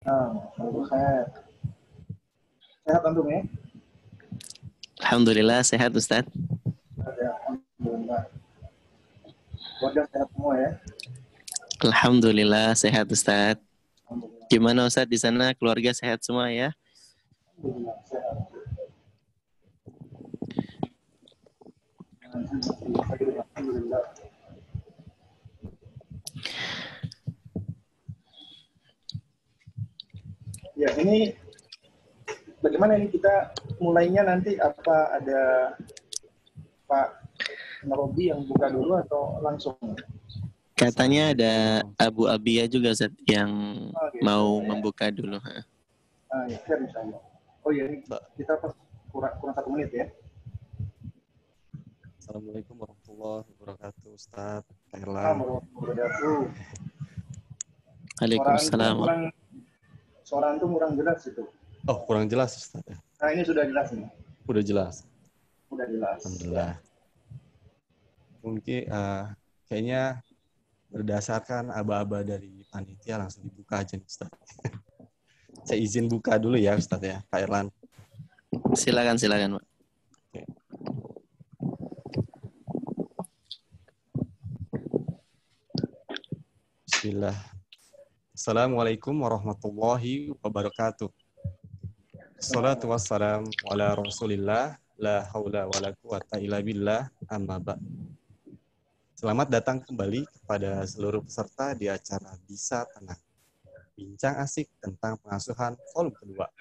Sehat. Sehat antum ya? Alhamdulillah sehat Ustaz. Alhamdulillah. Keluarga sehat semua ya? Alhamdulillah sehat Ustaz. Alhamdulillah. Gimana Ustaz di sana, keluarga sehat semua ya? Alhamdulillah sehat. Alhamdulillah. Ya, ini bagaimana ini kita mulainya nanti, apa ada Pak Narobi yang buka dulu atau langsung? Katanya ada Abu Abia juga Ustaz yang Gitu, mau ya. membuka dulu. Ya, misalnya. Oh iya, ini kita kurang 1 menit ya. Assalamualaikum warahmatullahi wabarakatuh, Ustaz Erlan. Assalamualaikum warahmatullahi Waalaikumsalam. Suara antum kurang jelas itu. Oh, kurang jelas Ustaz. Nah, ini sudah jelas nih. Udah jelas. Udah jelas. Alhamdulillah. Mungkin kayaknya berdasarkan aba-aba dari panitia langsung dibuka aja nih, Ustaz. Saya izin buka dulu ya Ustaz ya, Pak Erlan. Silakan Pak. Oke. Bismillah. Assalamualaikum warahmatullahi wabarakatuh. Assalatu wassalam ala rasulillah, la haula wa la quwata illa billah, amma ba'd. Selamat datang kembali kepada seluruh peserta di acara Bisa Tenang, bincang asik tentang pengasuhan volume kedua,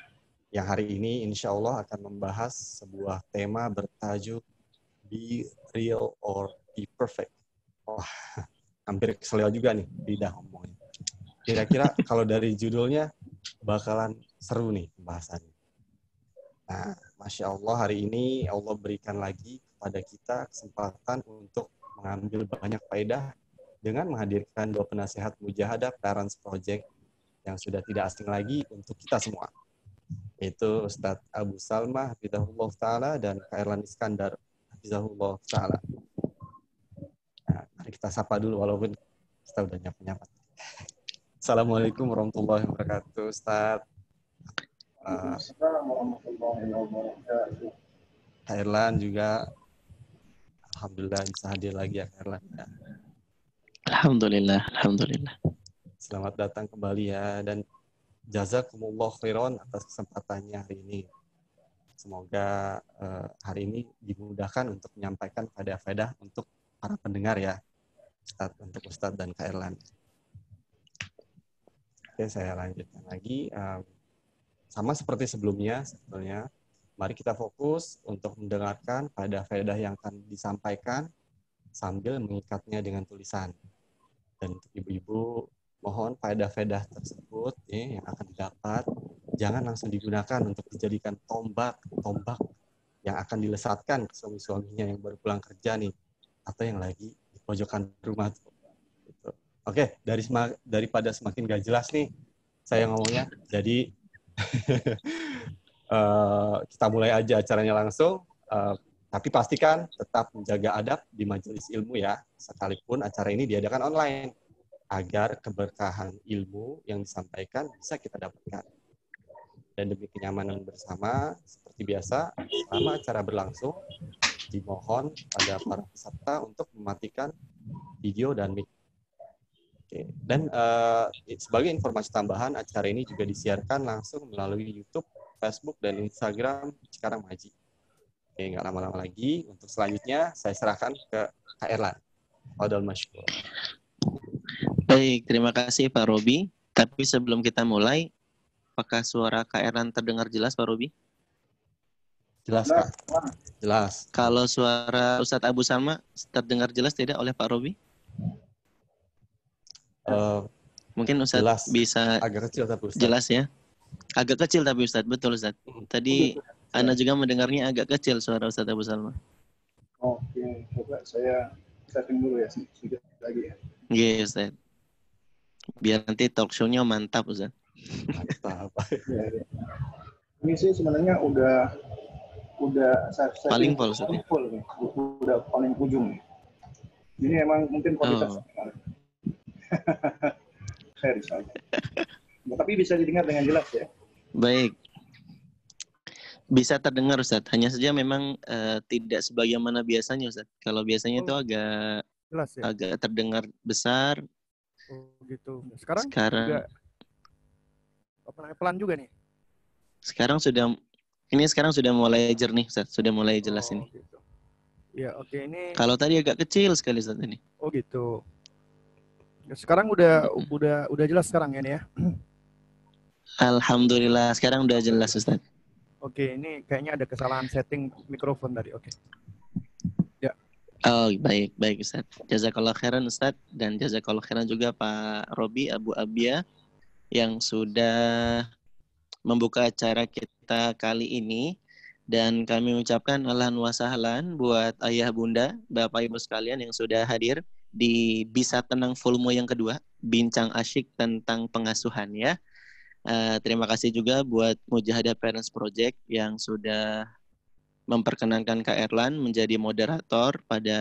yang hari ini insya Allah akan membahas sebuah tema bertajuk Be Real or Be Perfect. Wah, hampir keselio juga nih lidah ngomongnya. Kira-kira kalau dari judulnya bakalan seru nih pembahasannya. Nah, Masya Allah hari ini Allah berikan lagi kepada kita kesempatan untuk mengambil banyak faedah dengan menghadirkan 2 penasehat mujahadah Parents Project yang sudah tidak asing lagi untuk kita semua, yaitu Ustadz Abu Salma Hafizahullah Ta'ala dan Kak Erlan Iskandar Hafizahullah Ta'ala. Nah, mari kita sapa dulu walaupun kita udah nyapa-nyapa. Assalamualaikum warahmatullahi wabarakatuh, Ustadz. Assalamualaikum warahmatullahi wabarakatuh. Kak Erlan juga alhamdulillah bisa hadir lagi ya Kak Erlan. Alhamdulillah. Selamat datang kembali ya, dan jazakumullah khairan atas kesempatannya hari ini. Semoga hari ini dimudahkan untuk menyampaikan faedah-faedah untuk para pendengar ya, untuk Ustadz dan Kak Erlan. Oke, saya lanjutkan lagi. Sama seperti sebelumnya, sebetulnya, mari kita fokus untuk mendengarkan faedah-faedah yang akan disampaikan sambil mengikatnya dengan tulisan. Dan untuk ibu-ibu, mohon faedah-faedah tersebut yang akan didapat, jangan langsung digunakan untuk dijadikan tombak yang akan dilesatkan ke suami-suaminya yang baru pulang kerja nih, atau yang lagi di pojokan rumah. Gitu. Oke, daripada semakin gak jelas nih saya ngomongnya, jadi kita mulai aja acaranya langsung, tapi pastikan tetap menjaga adab di majelis ilmu ya, sekalipun acara ini diadakan online, agar keberkahan ilmu yang disampaikan bisa kita dapatkan. Dan demi kenyamanan bersama, seperti biasa, selama acara berlangsung, dimohon pada para peserta untuk mematikan video dan mic. Oke. Dan sebagai informasi tambahan, acara ini juga disiarkan langsung melalui YouTube, Facebook, dan Instagram Cikarang Maji. Oke, nggak lama-lama lagi. Untuk selanjutnya, saya serahkan ke Kak Erlan. Fadhal masykur. Baik, terima kasih Pak Robi. Tapi sebelum kita mulai, apakah suara Kak Erlan terdengar jelas Pak Robi? Jelas, Kak. Jelas. Kalau suara Ustadz Abu Salma terdengar jelas tidak oleh Pak Robi? Mungkin Ustadz jelas. Bisa agak kecil tapi Ustadz. Jelas ya? Agak kecil tapi Ustadz, betul Ustadz. Tadi Ana juga mendengarnya agak kecil suara Ustadz Abu Salma. Oke, coba saya setting dulu ya sedikit lagi ya. Iya Ustadz. Biar nanti talk show-nya mantap Ustadz. Mantap. Ya. Ini sih sebenarnya udah saya paling full Ustadz. Full nih. Udah paling ujung nih. Ini emang mungkin kualitas. Saya risau. Tapi bisa didengar dengan jelas ya. Baik. Bisa terdengar Ustaz. Hanya saja memang tidak sebagaimana biasanya Ustaz. Kalau biasanya itu agak Jelas ya. agak terdengar besar. Oh gitu. Sekarang Sekarang juga pelan juga nih. sekarang sudah mulai jernih Ustaz. Sudah mulai jelas ini. Gitu. Ya oke ini. Kalau tadi agak kecil sekali Ustaz ini. Oh gitu. Sekarang udah jelas sekarang ya nih ya. Alhamdulillah sekarang udah jelas Ustaz. Oke, ini kayaknya ada kesalahan setting mikrofon tadi. Oke. Ya. Oh, baik Ustaz. Jazakallah khairan Ustaz dan jazakallah khairan juga Pak Robi Abu Abia yang sudah membuka acara kita kali ini, dan kami ucapkan ahlan wa sahlan buat ayah bunda, bapak ibu sekalian yang sudah hadir di Bisa Tenang volume yang kedua, bincang asyik tentang pengasuhan ya. Terima kasih juga buat Mujahadah Parents Project yang sudah memperkenankan Kak Erlan menjadi moderator pada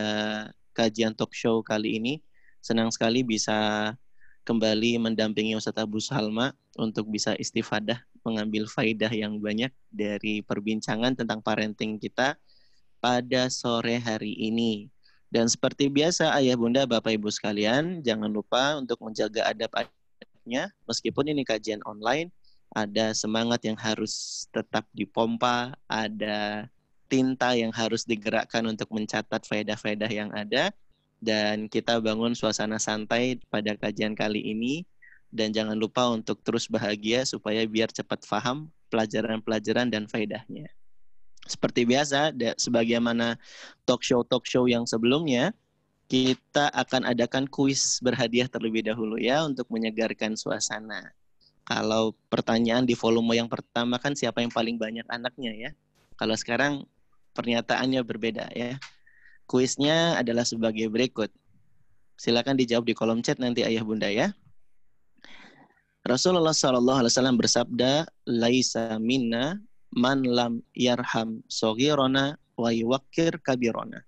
kajian talk show kali ini. Senang sekali bisa kembali mendampingi Ustadz Abu Salma untuk bisa istifadah, mengambil faidah yang banyak dari perbincangan tentang parenting kita pada sore hari ini. Dan seperti biasa ayah bunda bapak ibu sekalian, jangan lupa untuk menjaga adab-adabnya. Meskipun ini kajian online, ada semangat yang harus tetap dipompa, ada tinta yang harus digerakkan untuk mencatat faedah-faedah yang ada. Dan kita bangun suasana santai pada kajian kali ini. Dan jangan lupa untuk terus bahagia supaya biar cepat paham pelajaran-pelajaran dan faedahnya. Seperti biasa, sebagaimana talk show yang sebelumnya, kita akan adakan kuis berhadiah terlebih dahulu ya untuk menyegarkan suasana. Kalau pertanyaan di volume yang pertama kan siapa yang paling banyak anaknya ya. Kalau sekarang pernyataannya berbeda ya. Kuisnya adalah sebagai berikut. Silakan dijawab di kolom chat nanti ayah bunda ya. Rasulullah SAW bersabda, "Laisa minna man lam yarham soghirona wa yuwakkir kabirona."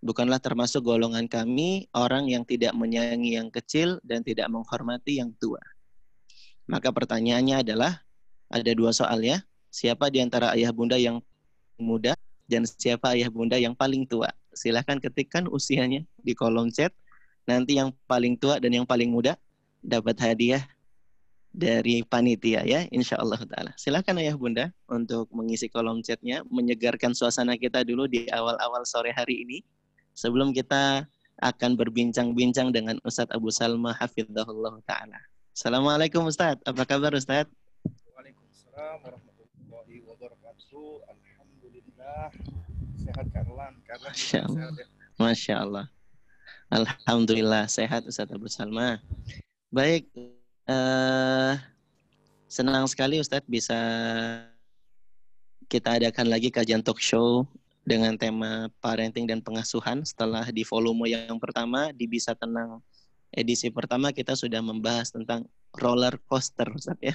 Bukanlah termasuk golongan kami orang yang tidak menyayangi yang kecil dan tidak menghormati yang tua. Maka pertanyaannya adalah, ada dua soal ya. Siapa di antara ayah bunda yang muda dan siapa ayah bunda yang paling tua? Silahkan ketikkan usianya di kolom chat. Nanti yang paling tua dan yang paling muda dapat hadiah dari panitia ya, insya Allah ta'ala. Silahkan ayah bunda untuk mengisi kolom chatnya, menyegarkan suasana kita dulu di awal-awal sore hari ini. Sebelum kita akan berbincang-bincang dengan Ustadz Abu Salma hafidhahullah ta'ala. Assalamualaikum Ustadz, apa kabar Ustadz? Waalaikumsalam warahmatullahi wabarakatuh. Alhamdulillah. Sehat Karlan. Masya Allah. Masya Allah. Alhamdulillah sehat Ustadz Abu Salma. Baik, senang sekali Ustadz bisa kita adakan lagi kajian talk show dengan tema parenting dan pengasuhan. Setelah di volume yang pertama, di Bisa Tenang edisi pertama kita sudah membahas tentang roller coaster Ustaz ya.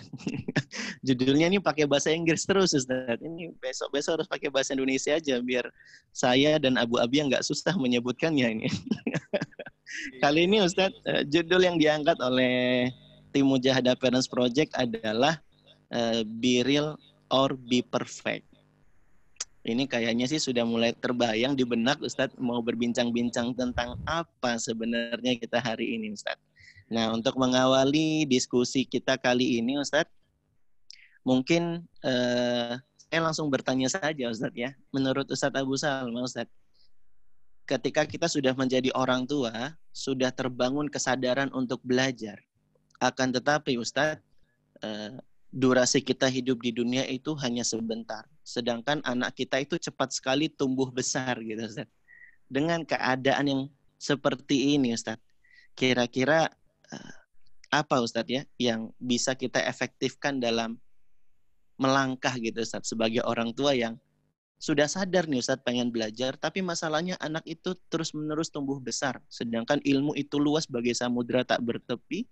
Judulnya ini pakai bahasa Inggris terus Ustaz. Ini besok-besok harus pakai bahasa Indonesia aja biar saya dan Abu Abi nggak susah menyebutkannya ini. Kali ini Ustaz, judul yang diangkat oleh tim Mujahadah Parents Project adalah Be Real or Be Perfect. Ini kayaknya sih sudah mulai terbayang di benak Ustadz mau berbincang-bincang tentang apa sebenarnya kita hari ini Ustadz. Nah untuk mengawali diskusi kita kali ini Ustadz, mungkin saya langsung bertanya saja Ustadz ya. Menurut Ustadz Abu Salma Ustadz, ketika kita sudah menjadi orang tua, sudah terbangun kesadaran untuk belajar. Akan tetapi Ustadz, durasi kita hidup di dunia itu hanya sebentar. Sedangkan anak kita itu cepat sekali tumbuh besar gitu Ustaz. Dengan keadaan yang seperti ini Ustaz, kira-kira apa Ustaz ya yang bisa kita efektifkan dalam melangkah gitu Ustaz sebagai orang tua yang sudah sadar nih Ustaz pengen belajar, tapi masalahnya anak itu terus-menerus tumbuh besar. Sedangkan ilmu itu luas bagai samudra tak bertepi.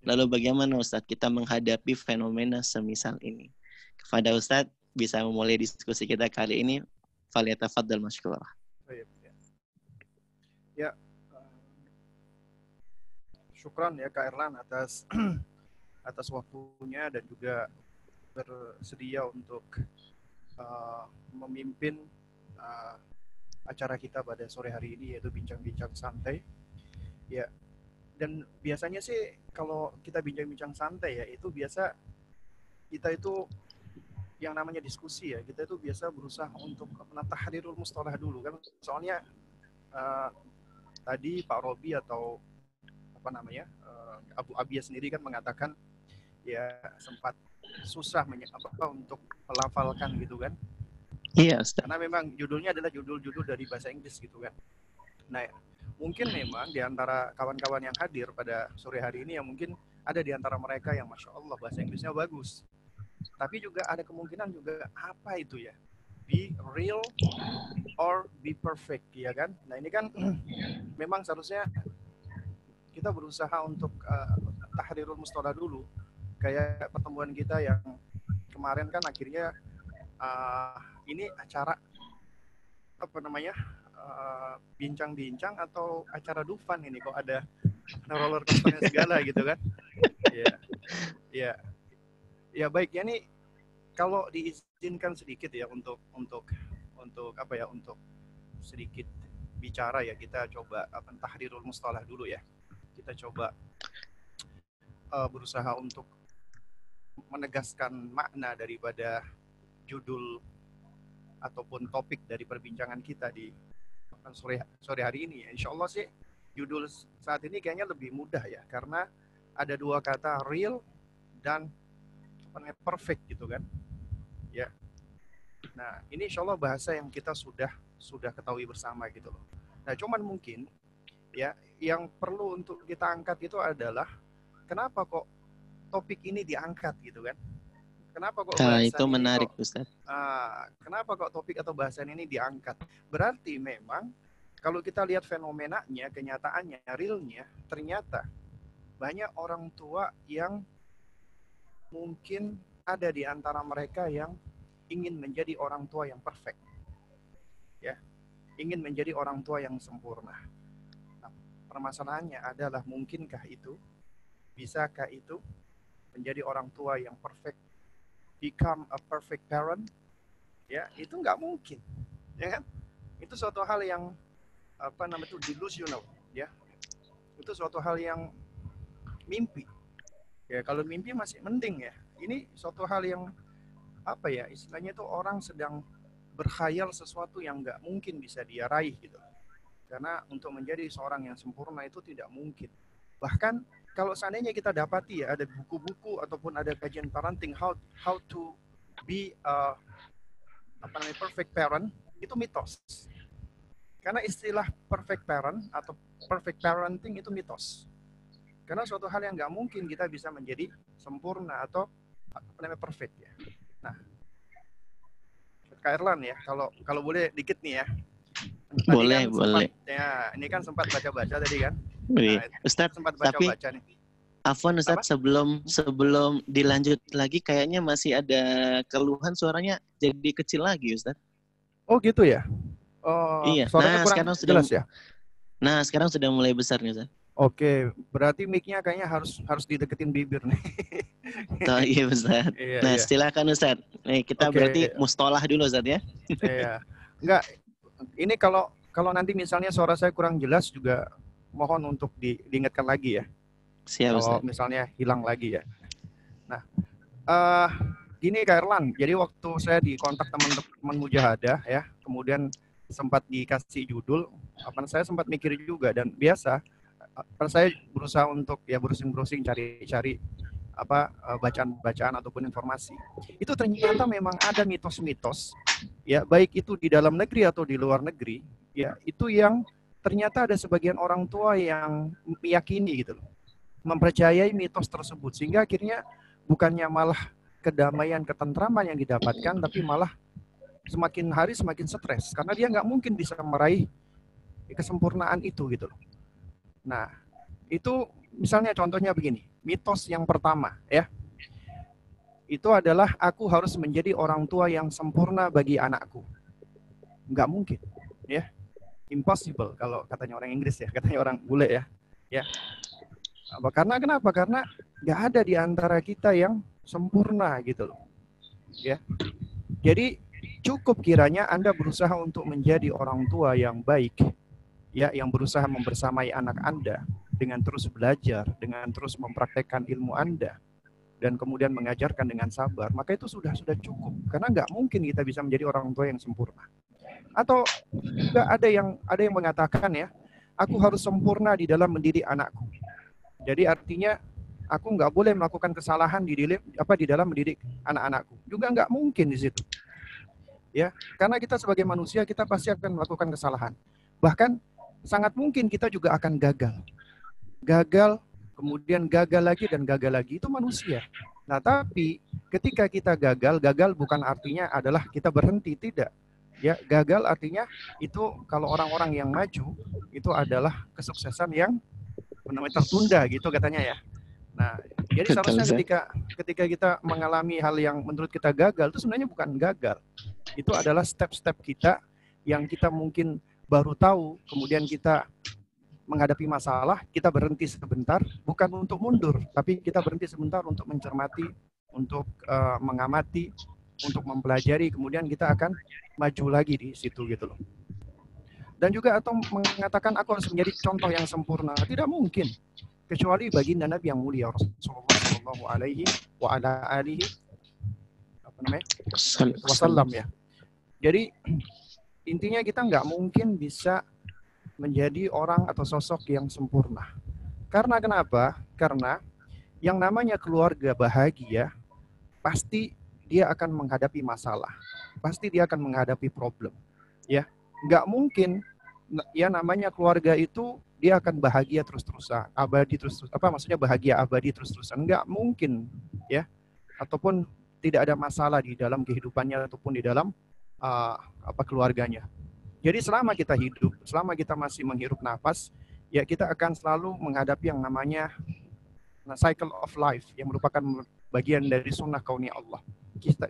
Lalu bagaimana Ustadz kita menghadapi fenomena semisal ini? Kepada Ustadz bisa memulai diskusi kita kali ini. Falyatafaddal masykurah. Ya, syukran ya Kak Erlan atas atas waktunya dan juga bersedia untuk memimpin acara kita pada sore hari ini, yaitu bincang-bincang santai. Ya, dan biasanya sih kalau kita bincang-bincang santai ya, itu biasa kita itu yang namanya diskusi ya, kita itu biasa berusaha untuk tahrirul mustalah dulu kan. Soalnya tadi Pak Robi atau apa namanya Abu Abiyah sendiri kan mengatakan ya sempat susah untuk melafalkan gitu kan. Iya, Ustaz. Karena memang judulnya adalah judul-judul dari bahasa Inggris gitu kan. Nah, mungkin memang di antara kawan-kawan yang hadir pada sore hari ini yang mungkin ada di antara mereka yang Masya Allah bahasa Inggrisnya bagus. Tapi juga ada kemungkinan juga apa itu ya? Be real or be perfect, ya kan? Nah, ini kan memang seharusnya kita berusaha untuk tahrirul mustalah dulu. Kayak pertemuan kita yang kemarin kan akhirnya ini acara apa namanya bincang-bincang atau acara Dufan ini kok ada roller coasternya segala gitu kan? Ya baik ya nih kalau diizinkan sedikit ya untuk apa ya untuk sedikit bicara ya kita coba tahrirul mustalah dulu ya. Kita coba berusaha untuk menegaskan makna daripada judul ataupun topik dari perbincangan kita di sore hari ini. Insya Allah sih judul saat ini kayaknya lebih mudah ya, karena ada dua kata real dan perfect gitu kan. Ya. Nah ini insya Allah bahasa yang kita sudah ketahui bersama gitu loh. Nah cuman mungkin ya yang perlu untuk kita angkat itu adalah kenapa kok topik ini diangkat gitu kan. Kenapa kok bahasan itu menarik, ini kok, Ustaz. Kenapa kok topik atau bahasan ini diangkat? Berarti memang kalau kita lihat fenomenanya, kenyataannya, realnya, ternyata banyak orang tua yang mungkin ada di antara mereka yang ingin menjadi orang tua yang perfect, ya, ingin menjadi orang tua yang sempurna. Nah, permasalahannya adalah mungkinkah itu, bisakah itu menjadi orang tua yang perfect? Become a perfect parent, ya itu nggak mungkin, ya kan? Itu suatu hal yang apa namanya itu delusional, ya. Itu suatu hal yang mimpi. Ya kalau mimpi masih mending ya. Ini suatu hal yang apa ya istilahnya itu orang sedang berkhayal sesuatu yang nggak mungkin bisa dia raih gitu. Karena untuk menjadi seorang yang sempurna itu tidak mungkin. Bahkan kalau seandainya kita dapati ya ada buku-buku ataupun ada kajian parenting how to be perfect parent, itu mitos. Karena istilah perfect parent atau perfect parenting itu mitos. Karena suatu hal yang nggak mungkin kita bisa menjadi sempurna atau perfect ya. Nah, Kak Erlan ya, kalau boleh dikit nih ya. Boleh. Ya, ini kan sempat baca-baca tadi kan. Nah, Ustadz, sempat baca-baca nih. Afwan Ustadz, sebelum dilanjut lagi kayaknya masih ada keluhan suaranya jadi kecil lagi Ustadz. Oh gitu ya? Iya. Suaranya kurang sekarang jelas ya? Nah sekarang sudah mulai besar nih Ustadz. Oke, berarti mic-nya kayaknya harus dideketin bibir nih. Oh iya Ustadz. Nah silakan Ustadz. Nih kita berarti mustolah dulu Ustadz ya. Iya. Enggak, ini kalau nanti misalnya suara saya kurang jelas juga mohon untuk diingatkan lagi ya. Siap, kalau Ustaz. Misalnya hilang lagi ya. Nah, gini Kak Erlan, jadi waktu saya dikontak teman-teman Mujahadah ya, kemudian sempat dikasih judul, saya sempat mikir juga dan biasa, saya berusaha untuk ya browsing cari bacaan ataupun informasi. Itu ternyata memang ada mitos-mitos, ya baik itu di dalam negeri atau di luar negeri, ya itu yang ternyata ada sebagian orang tua yang meyakini gitu loh, mempercayai mitos tersebut, sehingga akhirnya bukannya malah kedamaian, ketentraman yang didapatkan, tapi malah semakin hari semakin stres, karena dia nggak mungkin bisa meraih kesempurnaan itu gitu loh. Nah, itu misalnya contohnya begini, mitos yang pertama ya, itu adalah aku harus menjadi orang tua yang sempurna bagi anakku. Nggak mungkin, ya, impossible kalau katanya orang Inggris ya, katanya orang bule ya. Karena kenapa? Karena nggak ada di antara kita yang sempurna gitu loh. Ya. Jadi cukup kiranya Anda berusaha untuk menjadi orang tua yang baik, ya, yang berusaha membersamai anak Anda dengan terus belajar, dengan terus mempraktekkan ilmu Anda, dan kemudian mengajarkan dengan sabar, maka itu sudah cukup. Karena nggak mungkin kita bisa menjadi orang tua yang sempurna. Atau juga ada yang mengatakan, ya, aku harus sempurna di dalam mendidik anakku. Jadi artinya aku nggak boleh melakukan kesalahan di dalam mendidik anak-anakku. Juga nggak mungkin di situ. Ya, karena kita sebagai manusia kita pasti akan melakukan kesalahan. Bahkan sangat mungkin kita juga akan gagal. Gagal, kemudian gagal lagi dan gagal lagi, itu manusia. Nah, tapi ketika kita gagal bukan artinya adalah kita berhenti, tidak. Ya, gagal artinya itu kalau orang-orang yang maju itu adalah kesuksesan yang tertunda gitu katanya ya. Nah, jadi seharusnya ketika kita mengalami hal yang menurut kita gagal, itu sebenarnya bukan gagal. Itu adalah step-step kita yang kita mungkin baru tahu, kemudian kita menghadapi masalah, kita berhenti sebentar, bukan untuk mundur, tapi kita berhenti sebentar untuk mencermati, untuk mengamati, untuk mempelajari, kemudian kita akan maju lagi di situ gitu loh. Dan juga atau mengatakan aku harus menjadi contoh yang sempurna, tidak mungkin. Kecuali baginda Nabi yang mulia Rasulullah Shallallahu Alaihi Wasallam ya. Jadi intinya kita nggak mungkin bisa menjadi orang atau sosok yang sempurna. Karena kenapa? Karena yang namanya keluarga bahagia pasti dia akan menghadapi masalah, pasti dia akan menghadapi problem. Ya, nggak mungkin ya namanya keluarga itu dia akan bahagia terus-terusan, abadi terus-terusan. Apa maksudnya bahagia abadi terus-terusan? Enggak mungkin, ya. Ataupun tidak ada masalah di dalam kehidupannya ataupun di dalam keluarganya. Jadi selama kita hidup, selama kita masih menghirup nafas, ya kita akan selalu menghadapi yang namanya cycle of life yang merupakan bagian dari sunnah kauni Allah.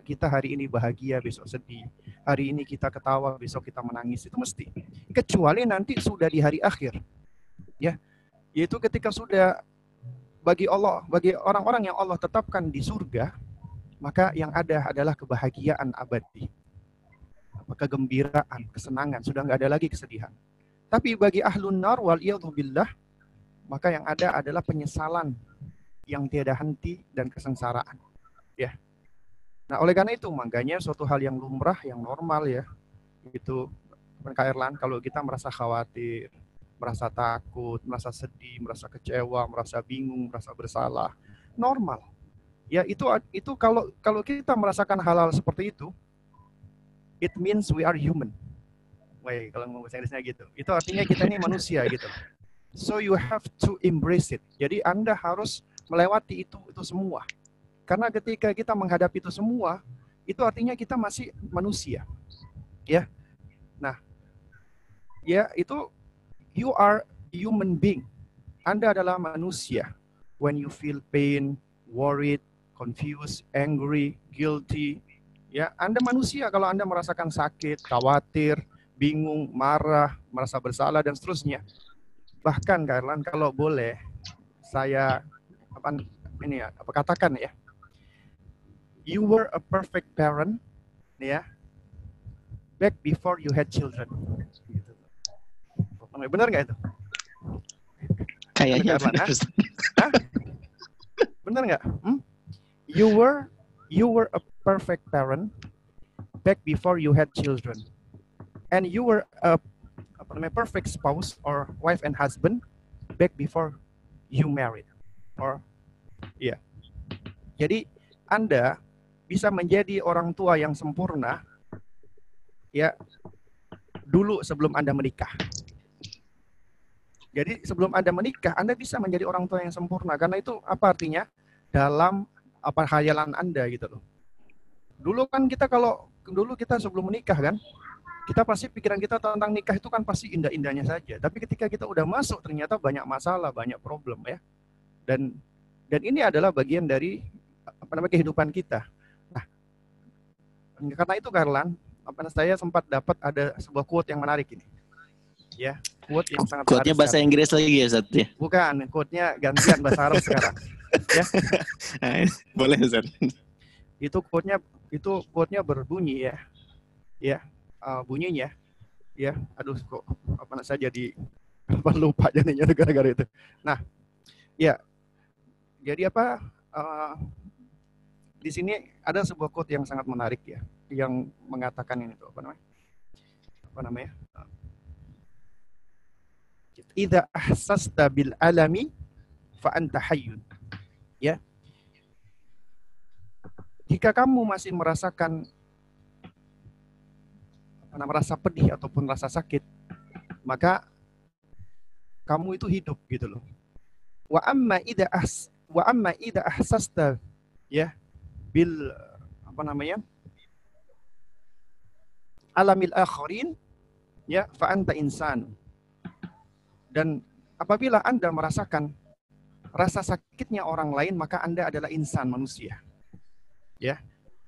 Kita hari ini bahagia, besok sedih. Hari ini kita ketawa, besok kita menangis. Itu mesti. Kecuali nanti sudah di hari akhir. Ya, yaitu ketika sudah bagi orang-orang yang Allah tetapkan di surga, maka yang ada adalah kebahagiaan abadi, kegembiraan, kesenangan, sudah nggak ada lagi kesedihan. Tapi bagi ahlun nar wal billah, maka yang ada adalah penyesalan yang tiada henti dan kesengsaraan. Ya. Nah, oleh karena itu makanya suatu hal yang lumrah, yang normal ya, itu Kak Erlan, kalau kita merasa khawatir, merasa takut, merasa sedih, merasa kecewa, merasa bingung, merasa bersalah, normal. Ya itu kalau kita merasakan hal-hal seperti itu, it means we are human. Wait, kalau ngomong bahasa Inggrisnya gitu. Itu artinya kita ini manusia gitu. So you have to embrace it. Jadi Anda harus melewati itu semua. Karena ketika kita menghadapi itu semua, itu artinya kita masih manusia. Ya. Nah, ya itu you are human being. Anda adalah manusia. When you feel pain, worried, confused, angry, guilty, ya Anda manusia. Kalau Anda merasakan sakit, khawatir, bingung, marah, merasa bersalah dan seterusnya. Bahkan Kak Erlan, kalau boleh saya katakan ya, you were a perfect parent, ya, back before you had children. Benar nggak itu? Kayaknya benar. Benar nggak? You were a perfect parent back before you had children, and you were a perfect spouse or wife and husband back before you married. Ya. Jadi Anda bisa menjadi orang tua yang sempurna, ya, dulu sebelum Anda menikah. Jadi sebelum Anda menikah, Anda bisa menjadi orang tua yang sempurna. Karena itu apa artinya? Dalam khayalan Anda gitu loh. Dulu kita sebelum menikah kan, kita pasti pikiran kita tentang nikah itu kan pasti indah-indahnya saja. Tapi ketika kita udah masuk ternyata banyak masalah, banyak problem ya. Dan ini adalah bagian dari kehidupan kita. Nah, karena itu Karlan, saya sempat dapat ada sebuah quote yang menarik ini. Ya, quote yang sangat menarik. Quote-nya bahasa Inggris lagi ya, Ustaz ya? Bukan, quote-nya gantian bahasa Arab sekarang. Ya, Boleh Ustaz. itu quote-nya berbunyi ya. Ya, bunyinya ya. Aduh kok apa saya jadi lupa jadinya gara-gara itu. Nah, ya. Jadi apa di sini ada sebuah quote yang sangat menarik ya, yang mengatakan ini tuh apa namanya? Idza ahsasta bil alami fa anta hayyun. Ya. Jika kamu masih merasakan merasa pedih ataupun rasa sakit, maka kamu itu hidup gitu loh. Wa amma idza ahsasta ya bil alamil akharin ya fa anta insan. Dan apabila Anda merasakan rasa sakitnya orang lain, maka Anda adalah insan, manusia. Ya.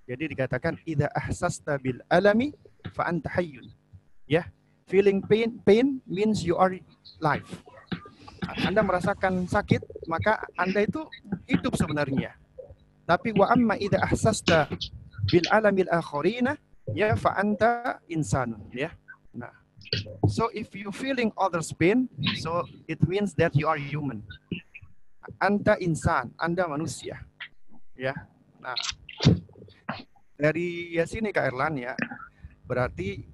Jadi dikatakan idza ahsasta bil alami fa anta hayyun. Ya. Feeling pain means you are live. Anda merasakan sakit, maka Anda itu hidup sebenarnya. Tapi wa amma idza ahsasta bil alamil akharina ya fa anta insanun ya. Nah, so if you feeling others pain, so it means that you are human. Anda insan, Anda manusia. Ya. Nah, dari sini Kak Erlan ya, berarti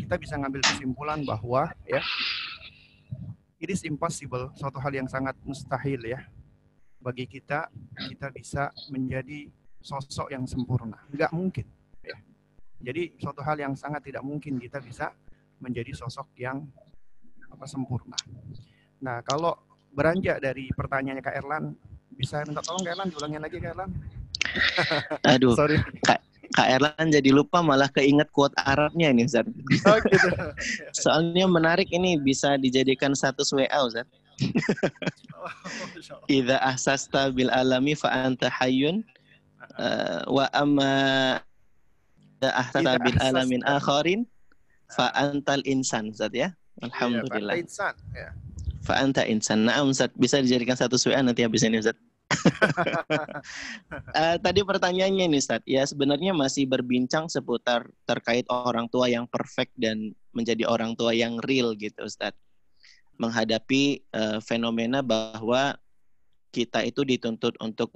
kita bisa ngambil kesimpulan bahwa ya it is impossible, suatu hal yang sangat mustahil ya bagi kita bisa menjadi sosok yang sempurna. Nggak mungkin. Ya. Jadi suatu hal yang sangat tidak mungkin kita bisa menjadi sosok yang sempurna. Nah, kalau beranjak dari pertanyaannya Kak Erlan, bisa minta tolong Kak Erlan, diulangin lagi Kak Erlan. Aduh, sorry. Kak Erlan jadi lupa malah keinget quote Arabnya ini Ustaz. Oh, gitu. Soalnya menarik ini, bisa dijadikan status WA Ustaz. Idza ahsasta bil alami fa anta hayyun wa amma idza ahsasta bil alamin akharin fa antal insan Ustaz ya. Alhamdulillah. Fa anta insan. Nah, Ustaz, bisa dijadikan status WA nanti habis ini Ustaz. Tadi pertanyaannya nih Ustaz, ya sebenarnya masih berbincang seputar terkait orang tua yang perfect dan menjadi orang tua yang real gitu Ustaz. Menghadapi fenomena bahwa kita itu dituntut untuk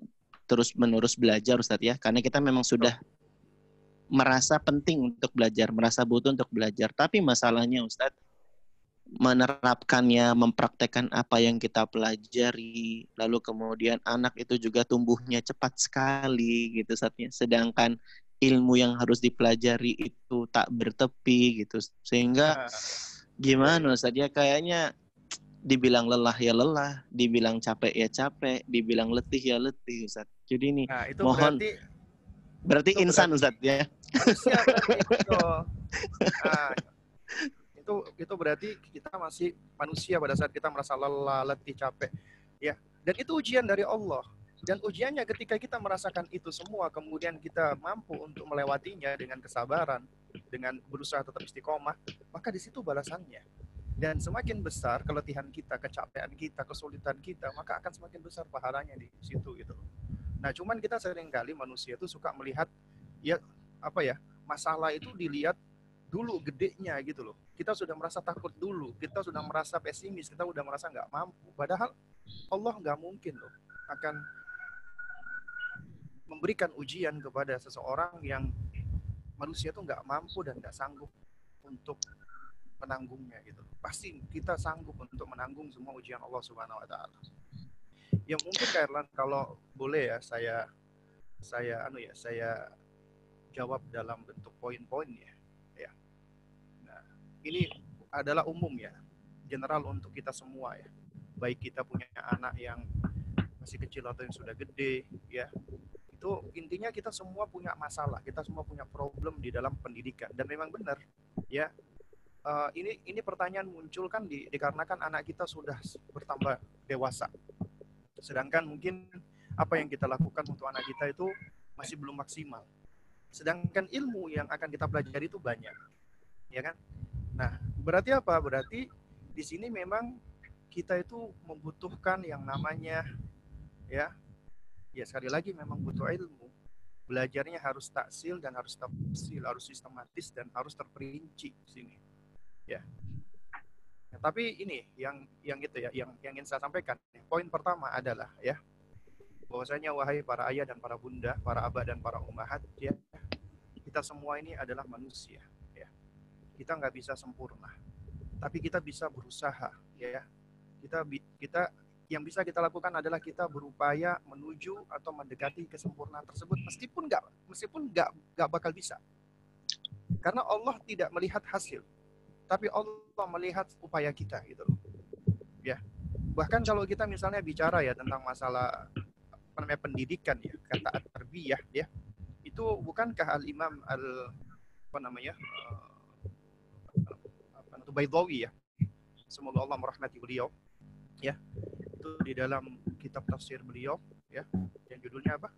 terus-menerus belajar Ustaz ya, karena kita memang sudah merasa penting untuk belajar, merasa butuh untuk belajar. Tapi masalahnya Ustaz, menerapkannya, mempraktekkan apa yang kita pelajari, lalu kemudian anak itu juga tumbuhnya cepat sekali gitu Ustaz ya. Sedangkan ilmu yang harus dipelajari itu tak bertepi gitu. Sehingga gimana Ustaz ya, kayaknya dibilang lelah ya lelah, dibilang capek ya capek, dibilang letih ya letih Ustaz. Jadi ini itu mohon berarti insan Ustaz ya. Manusia itu berarti kita masih manusia pada saat kita merasa lelah, letih, capek. Ya, dan itu ujian dari Allah. Dan ujiannya ketika kita merasakan itu semua, kemudian kita mampu untuk melewatinya dengan kesabaran, dengan berusaha tetap istiqomah, maka di situ balasannya. Dan semakin besar keletihan kita, kecapean kita, kesulitan kita, maka akan semakin besar pahalanya di situ gitu. Nah, cuman kita seringkali manusia itu suka melihat masalah itu dilihat dulu gedenya gitu loh. Kita sudah merasa takut dulu, kita sudah merasa pesimis, kita sudah merasa nggak mampu. Padahal Allah nggak mungkin loh akan memberikan ujian kepada seseorang yang manusia itu nggak mampu dan nggak sanggup untuk menanggungnya gitu. Pasti kita sanggup untuk menanggung semua ujian Allah Subhanahu wa taala. Ya mungkin Kak Erlan kalau boleh ya saya jawab dalam bentuk poin-poin ya. Nah, ini adalah umum ya, general untuk kita semua ya. Baik kita punya anak yang masih kecil atau yang sudah gede ya. Itu intinya kita semua punya masalah, kita semua punya problem di dalam pendidikan, dan memang benar ya. Ini pertanyaan muncul kan dikarenakan anak kita sudah bertambah dewasa. Sedangkan mungkin apa yang kita lakukan untuk anak kita itu masih belum maksimal. Sedangkan ilmu yang akan kita pelajari itu banyak. Ya kan? Nah, berarti apa? Berarti di sini memang kita itu membutuhkan yang namanya ya Ya sekali lagi memang butuh ilmu. Belajarnya harus taksil dan harus tafsil, harus sistematis dan harus terperinci di sini. Ya. Nah, tapi ini yang gitu ya, yang ingin saya sampaikan. Poin pertama adalah ya, bahwasanya wahai para ayah dan para bunda, para abah dan para ummahat, ya, kita semua ini adalah manusia. Ya. Kita nggak bisa sempurna, tapi kita bisa berusaha. Ya. Kita yang bisa kita lakukan adalah kita berupaya menuju atau mendekati kesempurnaan tersebut, meskipun nggak bakal bisa, karena Allah tidak melihat hasil, tapi Allah melihat upaya kita gitu loh. Ya, bahkan kalau kita misalnya bicara ya tentang masalah pendidikan ya, kata at-tarbiyah ya, itu bukankah al-Imam Baidawi ya, semoga Allah merahmati beliau ya, itu di dalam kitab tafsir beliau ya, yang judulnya apa?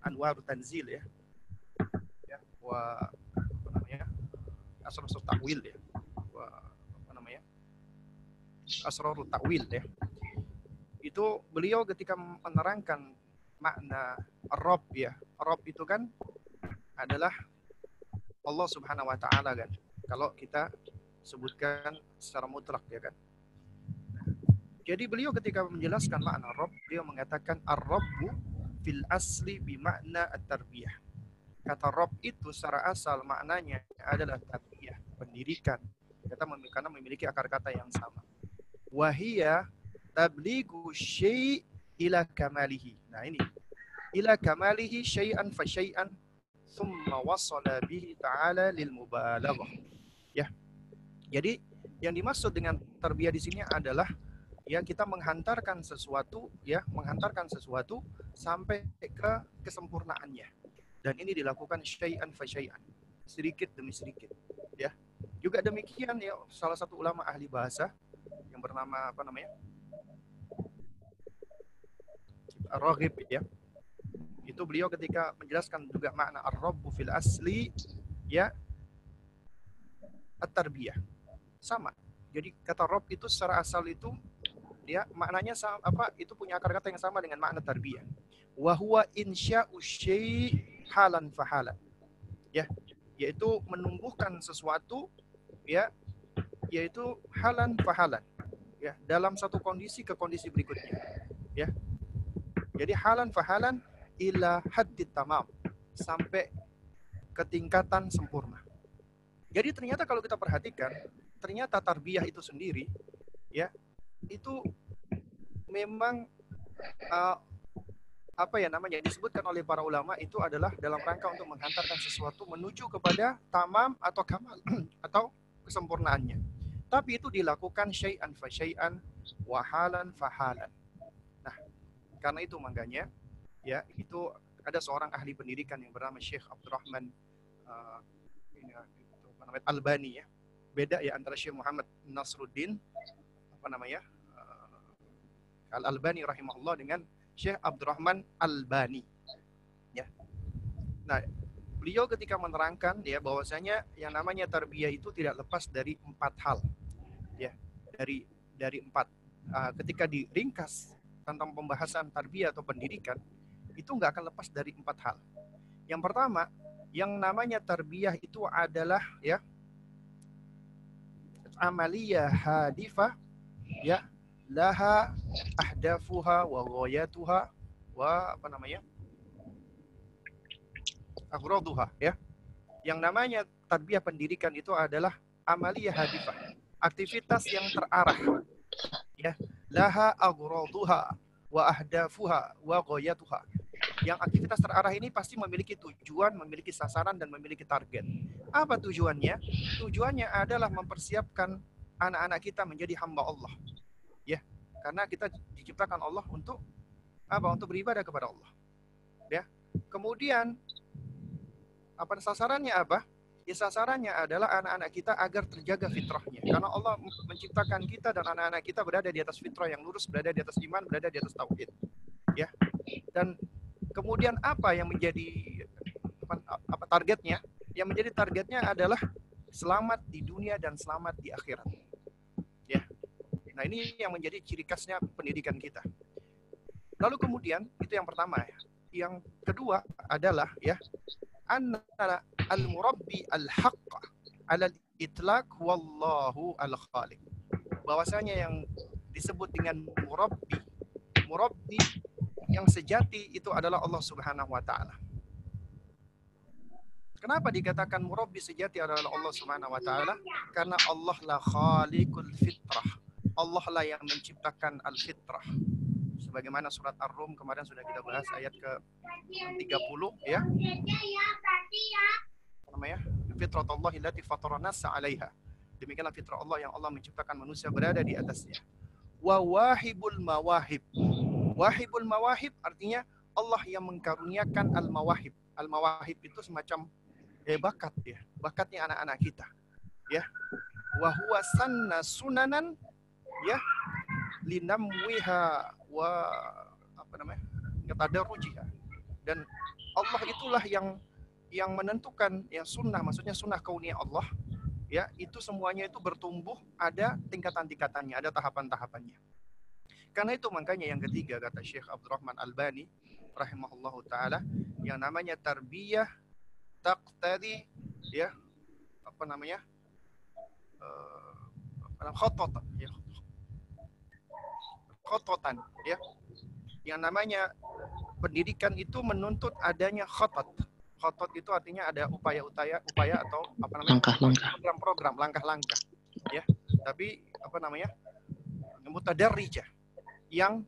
Anwarut Tanzil ya. Ya, Asrarut Ta'wil ya. Asrarut Ta'wil ya. Itu beliau ketika menerangkan makna Rabb ya. Rabb itu kan adalah Allah Subhanahu wa taala kan. Kalau kita sebutkan secara mutlak ya kan. Jadi beliau ketika menjelaskan makna Rabb, beliau mengatakan ar-Rabbu fil asli bimakna at-tarbiyah. Kata Rabb itu secara asal maknanya adalah tarbiyah, pendidikan. Karena memiliki akar kata yang sama. Wahiyya tablighu syai' ila kamalihi. Nah ini, ila kamalihi syai'an fa syai'an thumma wasala bihi ta'ala lil mubalaghah. Ya. Jadi yang dimaksud dengan tarbiyah di sini adalah ya kita menghantarkan sesuatu sampai ke kesempurnaannya, dan ini dilakukan syai'an fa syai'an, sedikit demi sedikit ya. Juga demikian ya, salah satu ulama ahli bahasa yang bernama Ar-Raghib ya, itu beliau ketika menjelaskan juga makna ar-Rabbu fil asli ya, at-tarbiyah sama. Jadi kata Rabb itu secara asal itu ya maknanya itu punya akar kata yang sama dengan makna tarbiyah. Wa huwa insya'u syai' halan fahalan. Ya, yaitu menumbuhkan sesuatu ya, yaitu halan fahalan. Ya, dalam satu kondisi ke kondisi berikutnya. Ya. Jadi halan fahalan ila haddit tamam, sampai ke tingkatan sempurna. Jadi ternyata kalau kita perhatikan, ternyata tarbiyah itu sendiri ya, itu memang disebutkan oleh para ulama itu adalah dalam rangka untuk menghantarkan sesuatu menuju kepada tamam atau kamal atau kesempurnaannya. Tapi itu dilakukan syai'an fa syai'an wa halan fa halan. Nah, karena itu makanya ya, itu ada seorang ahli pendidikan yang bernama Syekh Abdurrahman Albani ya. Beda ya antara Syekh Muhammad Nasruddin Al-Albani rahimahullah dengan Syekh Abdurrahman Albani. Ya. Nah, beliau ketika menerangkan ya bahwasanya yang namanya tarbiyah itu tidak lepas dari 4 hal. Ya, dari 4. Ketika diringkas tentang pembahasan tarbiyah atau pendidikan, itu nggak akan lepas dari 4 hal. Yang pertama, yang namanya tarbiyah itu adalah ya amaliyah hadifah ya, laha ahdafuha wa ghayatuha wa aghraduha ya. Yang namanya tarbiyah pendidikan itu adalah amaliyah hadifah, aktivitas yang terarah ya, laha aghraduha wa ahdafuha wa ghayatuha. Yang aktivitas terarah ini pasti memiliki tujuan, memiliki sasaran, dan memiliki target. Apa tujuannya? Tujuannya adalah mempersiapkan anak-anak kita menjadi hamba Allah. Ya, karena kita diciptakan Allah untuk apa? Untuk beribadah kepada Allah. Ya. Kemudian sasarannya apa? Ya, sasarannya adalah anak-anak kita agar terjaga fitrahnya. Karena Allah menciptakan kita dan anak-anak kita berada di atas fitrah yang lurus, berada di atas iman, berada di atas tauhid. Ya. Dan kemudian apa yang menjadi targetnya? Yang menjadi targetnya adalah selamat di dunia dan selamat di akhirat. Ya. Nah, ini yang menjadi ciri khasnya pendidikan kita. Lalu kemudian itu yang pertama ya. Yang kedua adalah ya anna al-murabbi al-haqq 'ala al-itlaq wallahu al-khaliq. Bahwasanya yang disebut dengan murabbi yang sejati itu adalah Allah Subhanahu wa taala. Kenapa dikatakan murabbi sejati adalah Allah Subhanahu wa taala? Karena Allah la khaliqul fitrah. Allah lah yang menciptakan al-fitrah. Sebagaimana surat Ar-Rum kemarin sudah kita bahas ayat ke-30 ya. Namanya fitratullahi allati fatara nas 'alaiha. Demikianlah fitrah Allah yang Allah menciptakan manusia berada di atasnya. Wa wahibul mawahib. Wahibul mawahib artinya Allah yang mengkaruniakan al-mawahib. Al-mawahib itu semacam bakat ya, bakatnya anak-anak kita. Ya. Wa huwa sanna sunanan ya linamwiha wa tadarrujiha. Dan Allah itulah yang menentukan yang sunnah, maksudnya sunnah kauniyah Allah ya, itu semuanya itu bertumbuh, ada tingkatan-tingkatannya, ada tahapan-tahapannya. Karena itu makanya yang ketiga kata Syekh Abdurrahman Albani rahimahullahu taala, yang namanya tarbiyah taqtadi ya khototan ya, khototan ya, yang namanya pendidikan itu menuntut adanya khotot. Khotot itu artinya ada upaya atau program-program, langkah-langkah ya, tapi mutadarrijah, yang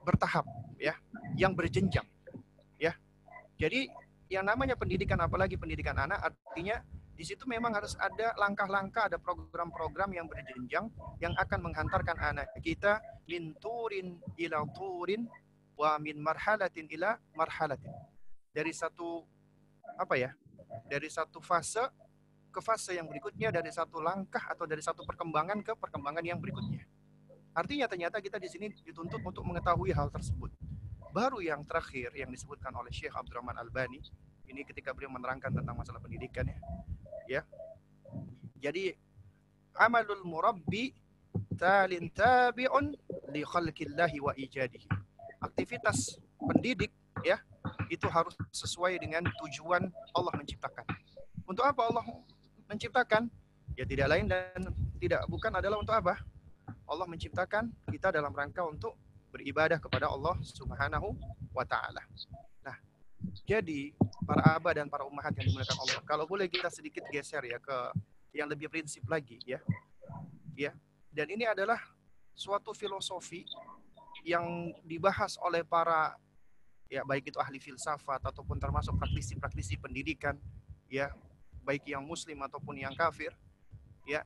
bertahap ya, yang berjenjang ya. Jadi yang namanya pendidikan, apalagi pendidikan anak, artinya di situ memang harus ada langkah-langkah, ada program-program yang berjenjang yang akan menghantarkan anak kita min turin ila turin wa min marhalatin ila marhalatin. Dari satu dari satu fase ke fase yang berikutnya, dari satu langkah atau dari satu perkembangan ke perkembangan yang berikutnya. Artinya ternyata kita di sini dituntut untuk mengetahui hal tersebut. Baru yang terakhir yang disebutkan oleh Syekh Abdurrahman Albani ini ketika beliau menerangkan tentang masalah pendidikan ya. Jadi amalul murabbi talin tabi'un li khalqillahi wa ijadihi. Aktivitas pendidik ya itu harus sesuai dengan tujuan Allah menciptakan. Untuk apa Allah menciptakan? Ya tidak lain dan bukan adalah untuk apa? Allah menciptakan kita dalam rangka untuk beribadah kepada Allah Subhanahu wa taala. Nah, jadi para abah dan para ummahat yang dimuliakan Allah, kalau boleh kita sedikit geser ya ke yang lebih prinsip lagi ya. Ya. Dan ini adalah suatu filosofi yang dibahas oleh para ya, baik itu ahli filsafat ataupun termasuk praktisi-praktisi pendidikan ya, baik yang muslim ataupun yang kafir ya.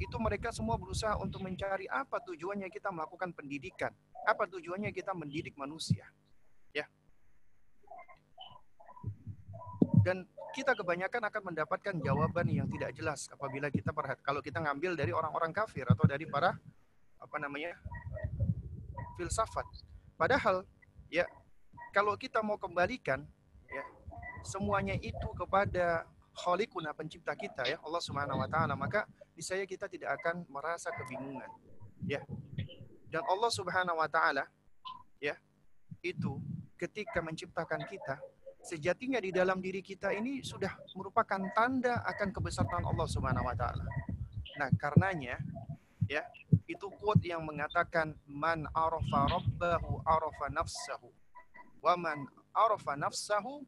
Itu mereka semua berusaha untuk mencari apa tujuannya kita melakukan pendidikan, apa tujuannya kita mendidik manusia ya. Dan kita kebanyakan akan mendapatkan jawaban yang tidak jelas apabila kita kalau kita ngambil dari orang-orang kafir atau dari para filsafat. Padahal ya kalau kita mau kembalikan ya semuanya itu kepada Khaliquna, pencipta kita ya, Allah Subhanahu wa taala, maka niscaya kita tidak akan merasa kebingungan ya. Dan Allah Subhanahu wa taala ya itu ketika menciptakan kita, sejatinya di dalam diri kita ini sudah merupakan tanda akan kebesaran Allah Subhanahu wa taala. Nah, karenanya ya, itu quote yang mengatakan man arafa rabbahu arafa nafsahu wa man arafa nafsahu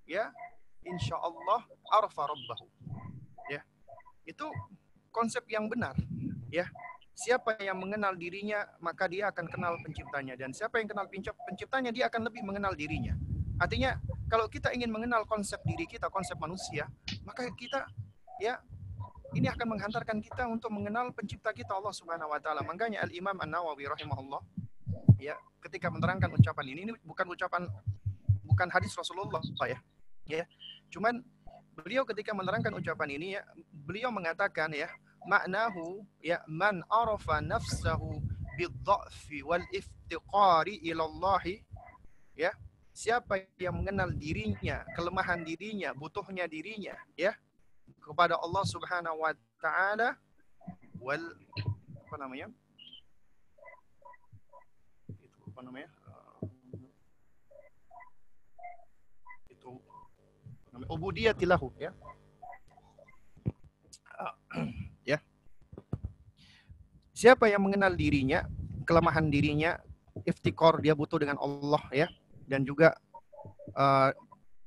ya insyaallah arafa rabbahu. Ya. Itu konsep yang benar ya. Siapa yang mengenal dirinya maka dia akan kenal penciptanya, dan siapa yang kenal penciptanya dia akan lebih mengenal dirinya. Artinya kalau kita ingin mengenal konsep diri kita, konsep manusia, maka kita ya ini akan menghantarkan kita untuk mengenal pencipta kita Allah Subhanahu wa taala. Makanya Al-Imam An-Nawawi rahimahullah ya ketika menerangkan ucapan ini bukan hadis Rasulullah ya. Ya. Cuman beliau ketika menerangkan ucapan ini ya, beliau mengatakan ya, maknahu ya man arafa nafsahu bidh-dha'fi wal iftiqari ila Allah ya, siapa yang mengenal dirinya, kelemahan dirinya, butuhnya dirinya ya kepada Allah Subhanahu wa taala wal ubudiyyati lahu, ya. Ya. Siapa yang mengenal dirinya, kelemahan dirinya, iftikor, dia butuh dengan Allah, ya, dan juga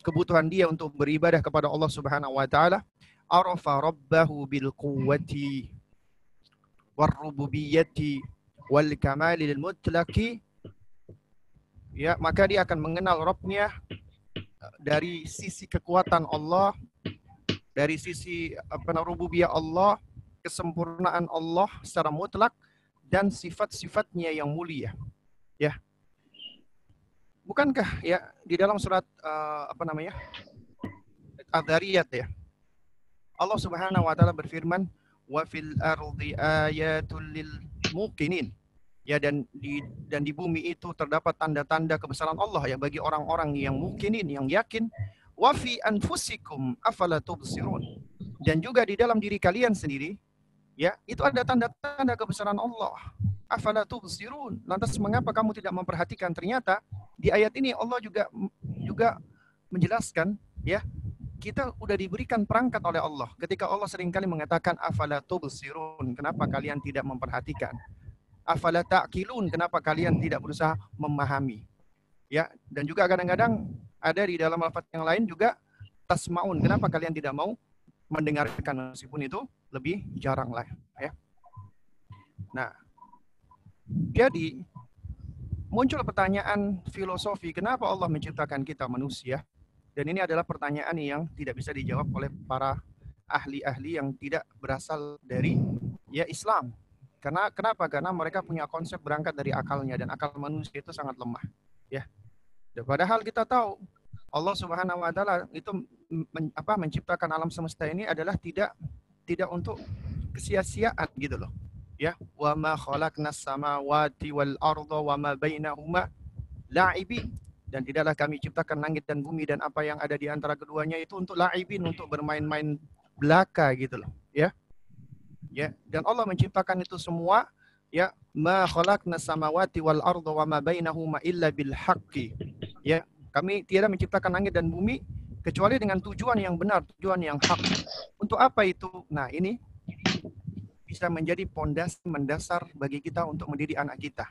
kebutuhan dia untuk beribadah kepada Allah Subhanahu wa taala, arafa rabbahu bil quwwati war rububiyyati wal kamalil mutlaqi, ya, maka dia akan mengenal Rabbnya dari sisi kekuatan Allah, dari sisi rububiyah Allah, kesempurnaan Allah secara mutlak, dan sifat-sifatnya yang mulia, ya. Bukankah ya di dalam surat Adz-Dzariyat, ya, Allah Subhanahu wa taala berfirman, wa fil ardi ayatul lil muqinin, ya, dan di bumi itu terdapat tanda-tanda kebesaran Allah, ya, bagi orang-orang yang mukinin, yang yakin. Wa fi anfusikum afala tubsirun, dan juga di dalam diri kalian sendiri, ya, itu ada tanda-tanda kebesaran Allah. Afala tubsirun, lantas mengapa kamu tidak memperhatikan? Ternyata di ayat ini Allah juga menjelaskan, ya, kita udah diberikan perangkat oleh Allah ketika Allah seringkali mengatakan afala tubsirun, kenapa kalian tidak memperhatikan? Afala ta'qilun, kenapa kalian tidak berusaha memahami? Ya, dan juga kadang-kadang ada di dalam lafaz yang lain juga tasmaun, kenapa kalian tidak mau mendengarkan, meskipun itu lebih jarang lah, ya. Nah, jadi muncul pertanyaan filosofi, kenapa Allah menciptakan kita manusia? Dan ini adalah pertanyaan yang tidak bisa dijawab oleh para ahli-ahli yang tidak berasal dari, ya, Islam. Kenapa? Karena mereka punya konsep berangkat dari akalnya, dan akal manusia itu sangat lemah, ya. Padahal kita tahu Allah Subhanahu wa taala itu menciptakan alam semesta ini adalah tidak untuk kesia-siaan gitu loh. Ya, wa ma khalaqnas samawati wal arda wa ma bainahuma la'ibin, dan tidaklah kami ciptakan langit dan bumi dan apa yang ada di antara keduanya itu untuk la'ibin, untuk bermain-main belaka gitu loh, ya. Ya, dan Allah menciptakan itu semua, ya, ma khalaqnas samawati wal arda wa ma bainahuma illa bil haqqi. Ya, kami tiada menciptakan langit dan bumi kecuali dengan tujuan yang benar, tujuan yang hak. Untuk apa itu? Nah, ini bisa menjadi pondasi mendasar bagi kita untuk mendidik anak kita.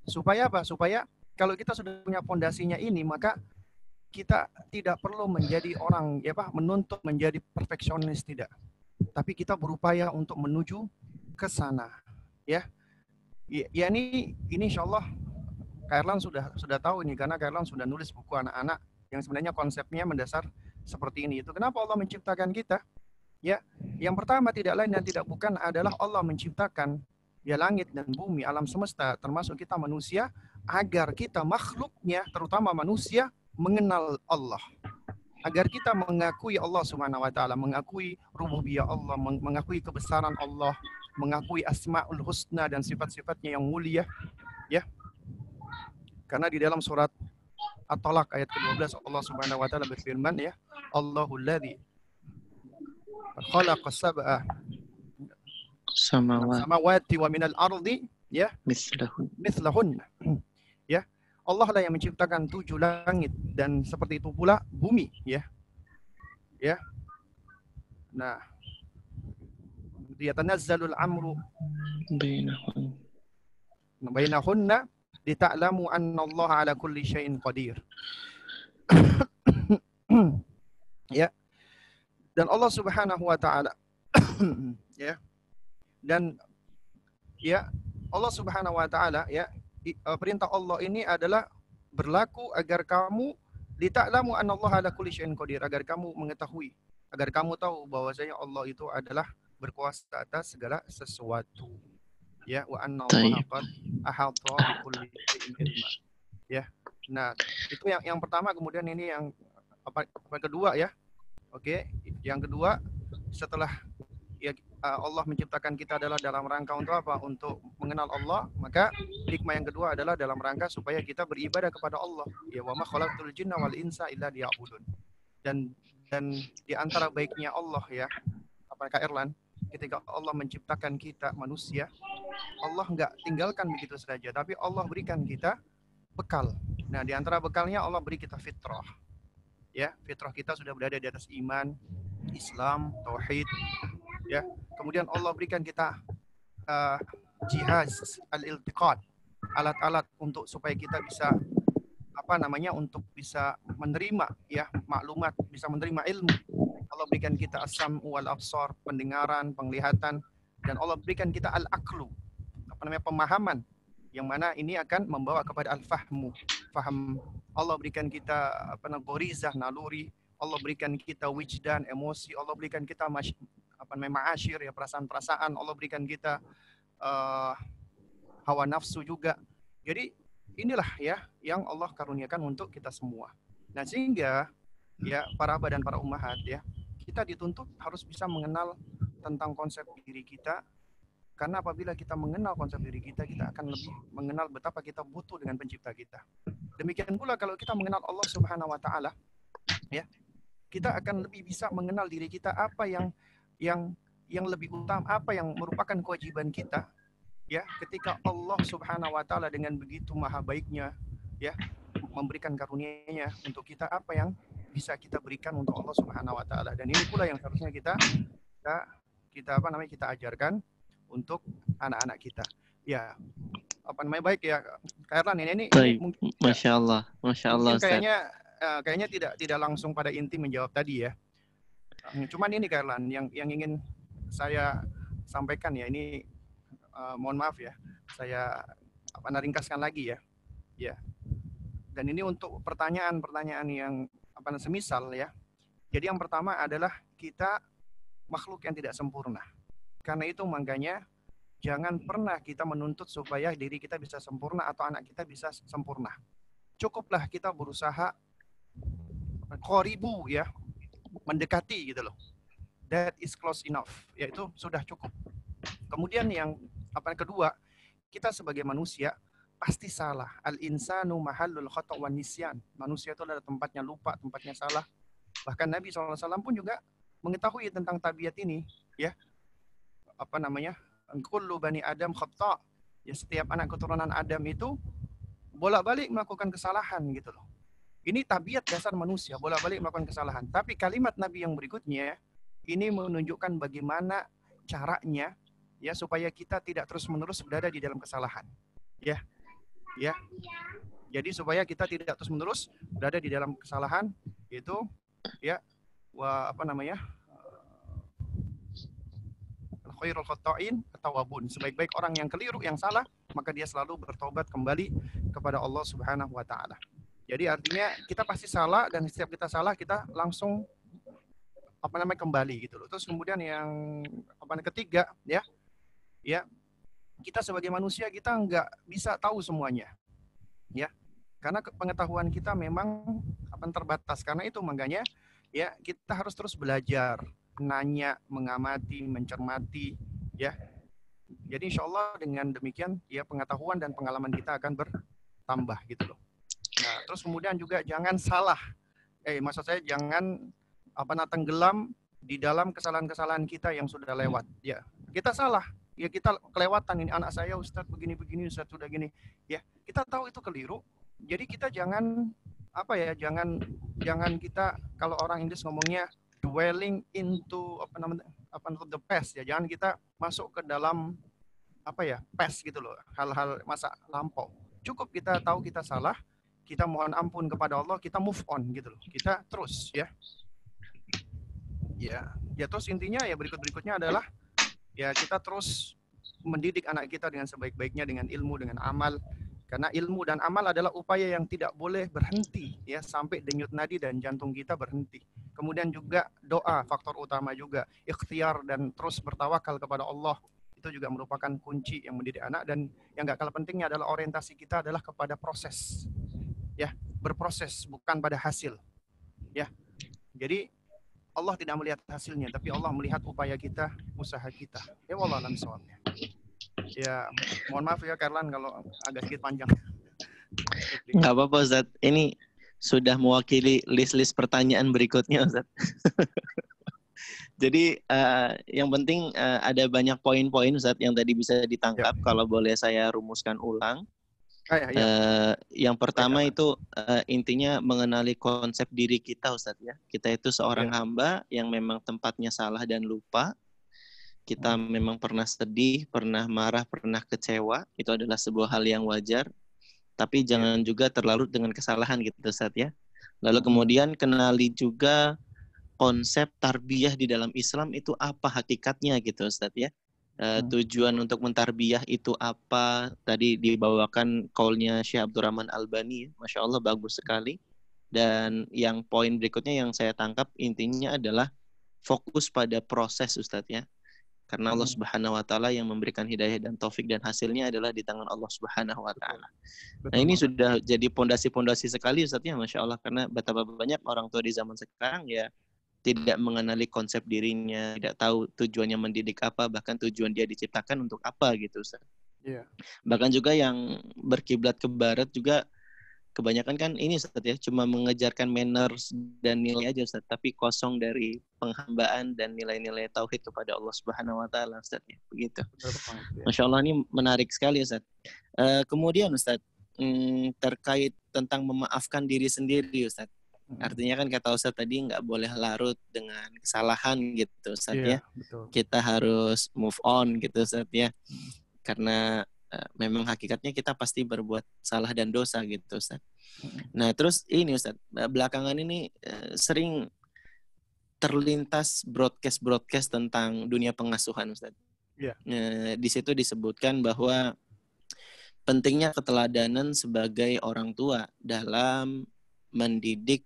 Supaya apa? Supaya kalau kita sudah punya pondasinya ini, maka kita tidak perlu menjadi orang, ya, menuntut menjadi perfeksionis, tidak. Tapi kita berupaya untuk menuju ke sana, ya. Ya, ini insyaallah Kak Erlan sudah tahu ini, karena Kak Erlan sudah nulis buku anak-anak yang sebenarnya konsepnya mendasar seperti ini. Itu kenapa Allah menciptakan kita? Ya, yang pertama tidak lain dan tidak bukan adalah Allah menciptakan, ya, langit dan bumi, alam semesta, termasuk kita manusia, agar kita makhluknya, terutama manusia, mengenal Allah. Agar kita mengakui Allah Subhanahu wa taala, mengakui rububiyah Allah, mengakui kebesaran Allah, mengakui asmaul husna dan sifat-sifatnya yang mulia, ya. Karena di dalam surat At-Talaq ayat ke-12 Allah Subhanahu wa taala berfirman, ya, Allahul ladzi khalaqa sab'a samawati wa minal ardi, ya, mithlahun. Ya, Allah lah yang menciptakan 7 langit dan seperti itu pula bumi, ya. Ya. Nah, yatanazzalul amru bainahunna lita'lamu anna Allah ala kulli syai'in qadir. Ya. Dan Allah Subhanahu wa taala ya. Dan, ya, Allah Subhanahu wa taala, ya, perintah Allah ini adalah berlaku agar kamu lita'lamu anna Allah ala kulli syai'in qadir, agar kamu mengetahui, agar kamu tahu bahwasanya Allah itu adalah berkuasa atas segala sesuatu. Ya, wa anna Allah qad ahata bi kulli syai'in ilma. Ya. Nah, itu yang pertama. Kemudian ini yang apa kedua, ya. Oke, yang kedua, setelah, ya, Allah menciptakan kita adalah dalam rangka untuk apa? Untuk mengenal Allah. Maka hikmah yang kedua adalah dalam rangka supaya kita beribadah kepada Allah. Ya, wa ma khalaqtul jinna wal insa illa liya'budun. Dan di antara baiknya Allah, ya, Kak Erlan, ketika Allah menciptakan kita manusia, Allah nggak tinggalkan begitu saja, tapi Allah berikan kita bekal. Nah, di antara bekalnya Allah beri kita fitrah. ya, fitrah kita sudah berada di atas iman, Islam, tauhid, ya. Kemudian Allah berikan kita jihaz al-iltiqat, alat-alat untuk supaya kita bisa untuk bisa menerima ya maklumat, bisa menerima ilmu. Allah berikan kita as-sam'u wal absar, pendengaran, penglihatan, dan Allah berikan kita al-aqlu, pemahaman, yang mana ini akan membawa kepada al-fahmu, faham. Allah berikan kita gorizah, naluri. Allah berikan kita wijdan, emosi. Allah berikan kita ma'asyir, ya, perasaan-perasaan. Allah berikan kita hawa nafsu juga. Jadi inilah ya yang Allah karuniakan untuk kita semua. Nah, sehingga ya para abah dan para ummahat ya, kita dituntut harus bisa mengenal tentang konsep diri kita. Karena apabila kita mengenal konsep diri kita, kita akan lebih mengenal betapa kita butuh dengan pencipta kita. Demikian pula kalau kita mengenal Allah Subhanahu wa taala, ya, kita akan lebih bisa mengenal diri kita, apa yang lebih utama, apa yang merupakan kewajiban kita, ya, ketika Allah Subhanahu wa taala dengan begitu maha baiknya, ya, memberikan karunia-Nya untuk kita, apa yang bisa kita berikan untuk Allah Subhanahu wa taala. Dan ini pula yang harusnya kita ajarkan untuk anak-anak kita. Ya, baik ya, Kak Erlan, ini mungkin, Masya Allah, kayaknya tidak langsung pada inti menjawab tadi ya. Cuman ini Kak Erlan yang ingin saya sampaikan ya, ini mohon maaf ya, saya ringkaskan lagi ya. Ya. Dan ini untuk pertanyaan-pertanyaan yang semisal ya. Jadi yang pertama adalah kita makhluk yang tidak sempurna. Karena itu makanya jangan pernah kita menuntut supaya diri kita bisa sempurna atau anak kita bisa sempurna. Cukuplah kita berusaha qaribu ya, mendekati gitu loh. That is close enough. Yaitu sudah cukup. Kemudian yang kedua, kita sebagai manusia pasti salah. Al-insanu mahallul khata' wan nisyan. Manusia itu adalah tempatnya lupa, tempatnya salah. Bahkan Nabi SAW pun juga mengetahui tentang tabiat ini, ya. Kullu bani Adam khata'. Ya, setiap anak keturunan Adam itu bolak-balik melakukan kesalahan gitu loh. Ini tabiat dasar manusia, bolak-balik melakukan kesalahan. Tapi kalimat Nabi yang berikutnya ini menunjukkan bagaimana caranya ya supaya kita tidak terus-menerus berada di dalam kesalahan. Ya. Ya. Jadi supaya kita tidak terus-menerus berada di dalam kesalahan, itu ya khairul khata'in at-tawwabun. Sebaik-baik orang yang keliru, yang salah, maka dia selalu bertobat kembali kepada Allah Subhanahu wa taala. Jadi artinya kita pasti salah, dan setiap kita salah kita langsung kembali gitu loh. Terus kemudian yang ketiga ya. Ya. Kita sebagai manusia kita nggak bisa tahu semuanya. Ya. Karena pengetahuan kita memang terbatas. Karena itu makanya ya kita harus terus belajar, nanya, mengamati, mencermati, ya. Jadi insya Allah dengan demikian ya pengetahuan dan pengalaman kita akan bertambah gitu loh. Nah, terus kemudian juga jangan salah. Maksud saya jangan tenggelam di dalam kesalahan-kesalahan kita yang sudah lewat. Ya, kita salah. Ya kita kelewatan, ini anak saya Ustadz begini-begini, Ustadz sudah gini. Ya, kita tahu itu keliru. Jadi kita jangan jangan kita, kalau orang Inggris ngomongnya dwelling into the past ya. Jangan kita masuk ke dalam past gitu loh, hal-hal masa lampau. Cukup kita tahu kita salah, kita mohon ampun kepada Allah, kita move on gitu loh. Kita terus ya. Ya terus intinya ya berikutnya adalah ya kita terus mendidik anak kita dengan sebaik-baiknya, dengan ilmu, dengan amal. Karena ilmu dan amal adalah upaya yang tidak boleh berhenti ya sampai denyut nadi dan jantung kita berhenti. Kemudian juga doa, faktor utama juga. Ikhtiar dan terus bertawakal kepada Allah. Itu juga merupakan kunci yang mendidik anak. Dan yang gak kalah pentingnya adalah orientasi kita adalah kepada proses. Ya, berproses bukan pada hasil. Ya. Jadi Allah tidak melihat hasilnya, tapi Allah melihat upaya kita, usaha kita. Ya wallah alam shawabnya. Ya, mohon maaf ya Karlan kalau agak sedikit panjang. Nggak apa-apa Ustaz. Ini sudah mewakili list-list pertanyaan berikutnya Ustaz. Jadi yang penting ada banyak poin-poin Ustaz yang tadi bisa ditangkap. Kalau boleh saya rumuskan ulang. Ya. Yang pertama itu intinya mengenali konsep diri kita, Ustadz ya. Kita itu seorang hamba yang memang tempatnya salah dan lupa. Kita memang pernah sedih, pernah marah, pernah kecewa. Itu adalah sebuah hal yang wajar. Tapi jangan juga terlarut dengan kesalahan gitu, Ustadz ya. Lalu kemudian kenali juga konsep tarbiyah di dalam Islam itu apa hakikatnya gitu, Ustadz ya. Tujuan untuk mentarbiyah itu apa? Tadi dibawakan kaulnya Syekh Abdurrahman Albani, Masya Allah bagus sekali. Dan yang poin berikutnya yang saya tangkap intinya adalah fokus pada proses, Ustadz ya. Karena Allah Subhanahu wa Ta'ala yang memberikan hidayah dan taufik, dan hasilnya adalah di tangan Allah Subhanahu wa Ta'ala. Nah, ini sudah jadi pondasi-pondasi sekali, Ustadz ya, Masya Allah. Karena betapa banyak orang tua di zaman sekarang ya tidak mengenali konsep dirinya, tidak tahu tujuannya mendidik apa, bahkan tujuan dia diciptakan untuk apa gitu, Ustaz. Bahkan juga yang berkiblat ke barat juga kebanyakan kan ini, Ustaz ya, cuma mengejarkan manners dan nilai aja, Ustaz, tapi kosong dari penghambaan dan nilai-nilai tauhid kepada Allah Subhanahu wa Ta'ala, Ustaz ya. Begitu. Masya Allah, ini menarik sekali, Ustaz. Kemudian, Ustaz, terkait tentang memaafkan diri sendiri, Ustaz. Artinya kan kata Ustadz tadi nggak boleh larut dengan kesalahan gitu, Ustadz ya. Betul. Kita harus move on gitu, Ustadz ya. Karena memang hakikatnya kita pasti berbuat salah dan dosa gitu, Ustadz. Nah terus ini, Ustadz, belakangan ini sering terlintas broadcast tentang dunia pengasuhan, Ustadz. Di situ disebutkan bahwa pentingnya keteladanan sebagai orang tua dalam mendidik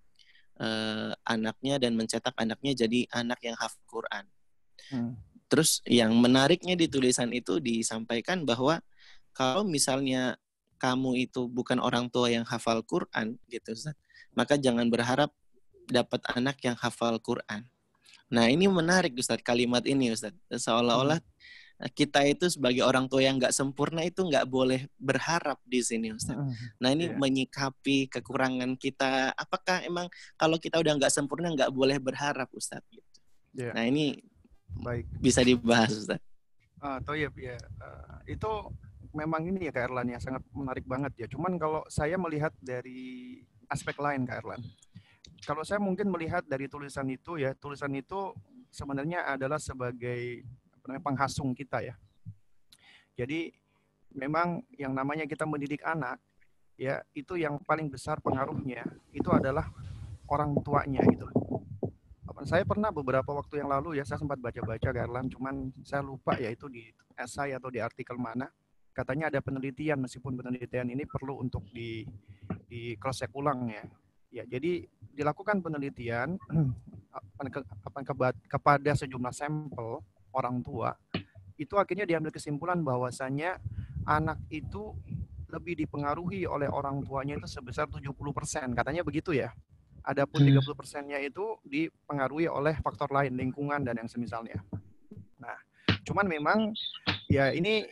anaknya dan mencetak anaknya jadi anak yang hafal Quran. Terus yang menariknya di tulisan itu disampaikan bahwa kalau misalnya kamu itu bukan orang tua yang hafal Quran gitu, Ustaz, maka jangan berharap dapat anak yang hafal Quran. Nah ini menarik, Ustaz, kalimat ini, Ustaz. Seolah-olah kita itu sebagai orang tua yang nggak sempurna itu nggak boleh berharap di sini, Ustaz. Nah ini menyikapi kekurangan kita. Apakah emang kalau kita udah nggak sempurna nggak boleh berharap, Ustaz? Gitu. Nah ini bisa dibahas, Ustaz. Itu memang ini ya Kak Erlan ya, sangat menarik banget ya. Cuman kalau saya melihat dari aspek lain Kak Erlan. Kalau saya mungkin melihat dari tulisan itu ya, tulisan itu sebenarnya adalah sebagai penghasung kita ya. Jadi memang yang namanya kita mendidik anak ya, itu yang paling besar pengaruhnya itu adalah orang tuanya gitu. Saya pernah beberapa waktu yang lalu ya, saya sempat baca-baca Garland, cuman saya lupa ya itu di esai atau di artikel mana. Katanya ada penelitian, meskipun penelitian ini perlu untuk di cross check ulang ya. Ya, jadi dilakukan penelitian kepada sejumlah sampel orang tua, itu akhirnya diambil kesimpulan bahwasannya anak itu lebih dipengaruhi oleh orang tuanya itu sebesar 70%, katanya begitu ya. Adapun 30%-nya itu dipengaruhi oleh faktor lain, lingkungan dan yang semisalnya. Nah, cuman memang ya ini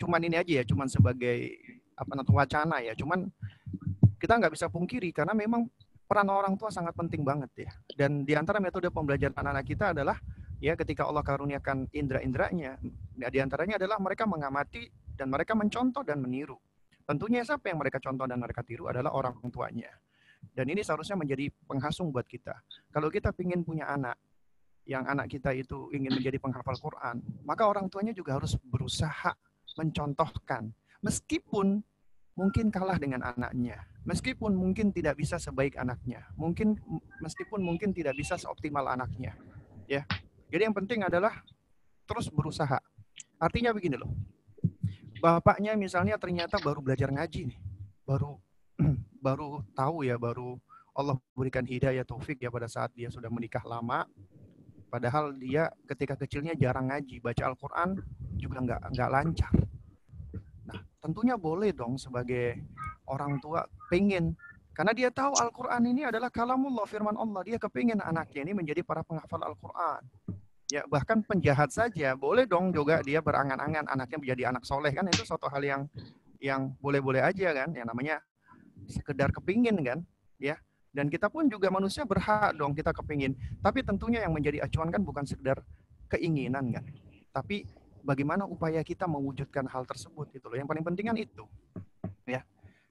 cuman ini aja ya, cuman sebagai wacana ya. Cuman kita nggak bisa pungkiri karena memang peran orang tua sangat penting banget ya. Dan di antara metode pembelajaran anak-anak kita adalah ya ketika Allah karuniakan indera-inderanya, di antaranya adalah mereka mengamati dan mereka mencontoh dan meniru. Tentunya siapa yang mereka contoh dan mereka tiru adalah orang tuanya. Dan ini seharusnya menjadi penghasung buat kita. Kalau kita ingin punya anak, yang anak kita itu ingin menjadi penghafal Quran, maka orang tuanya juga harus berusaha mencontohkan. Meskipun mungkin kalah dengan anaknya, meskipun mungkin tidak bisa sebaik anaknya, meskipun mungkin tidak bisa seoptimal anaknya. Ya. Jadi yang penting adalah terus berusaha. Artinya begini loh. Bapaknya misalnya ternyata baru belajar ngaji nih. Baru tahu ya, baru Allah berikan hidayah taufik ya pada saat dia sudah menikah lama. Padahal dia ketika kecilnya jarang ngaji, baca Al-Quran juga nggak lancar. Nah, tentunya boleh dong sebagai orang tua pengen, karena dia tahu Al-Quran ini adalah kalamullah, firman Allah. Dia kepingin anaknya ini menjadi para penghafal Al-Quran. Ya, bahkan penjahat saja boleh dong juga dia berangan-angan anaknya menjadi anak soleh, kan itu suatu hal yang boleh-boleh aja kan, yang namanya sekedar kepingin kan, ya. Dan kita pun juga manusia berhak dong kita kepingin. Tapi tentunya yang menjadi acuan kan bukan sekedar keinginan kan, tapi bagaimana upaya kita mewujudkan hal tersebut itu loh. Yang paling penting kan itu.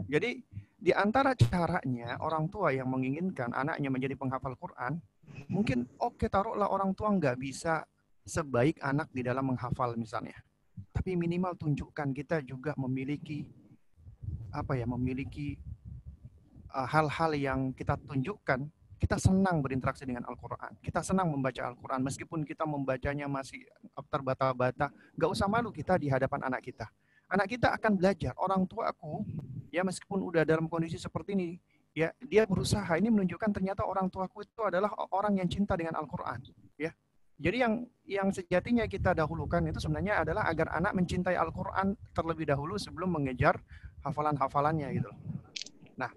Jadi di antara caranya orang tua yang menginginkan anaknya menjadi penghafal Quran, mungkin oke, taruhlah orang tua nggak bisa sebaik anak di dalam menghafal misalnya. Tapi minimal tunjukkan kita juga memiliki hal-hal yang kita tunjukkan. Kita senang berinteraksi dengan Al-Quran. Kita senang membaca Al-Quran. Meskipun kita membacanya masih terbata-bata, nggak usah malu kita di hadapan anak kita. Anak kita akan belajar. Orang tuaku, ya meskipun udah dalam kondisi seperti ini, ya dia berusaha. Ini menunjukkan ternyata orang tuaku itu adalah orang yang cinta dengan Al-Quran. Ya, jadi yang sejatinya kita dahulukan itu sebenarnya adalah agar anak mencintai Al-Quran terlebih dahulu sebelum mengejar hafalan-hafalannya gitu. Nah,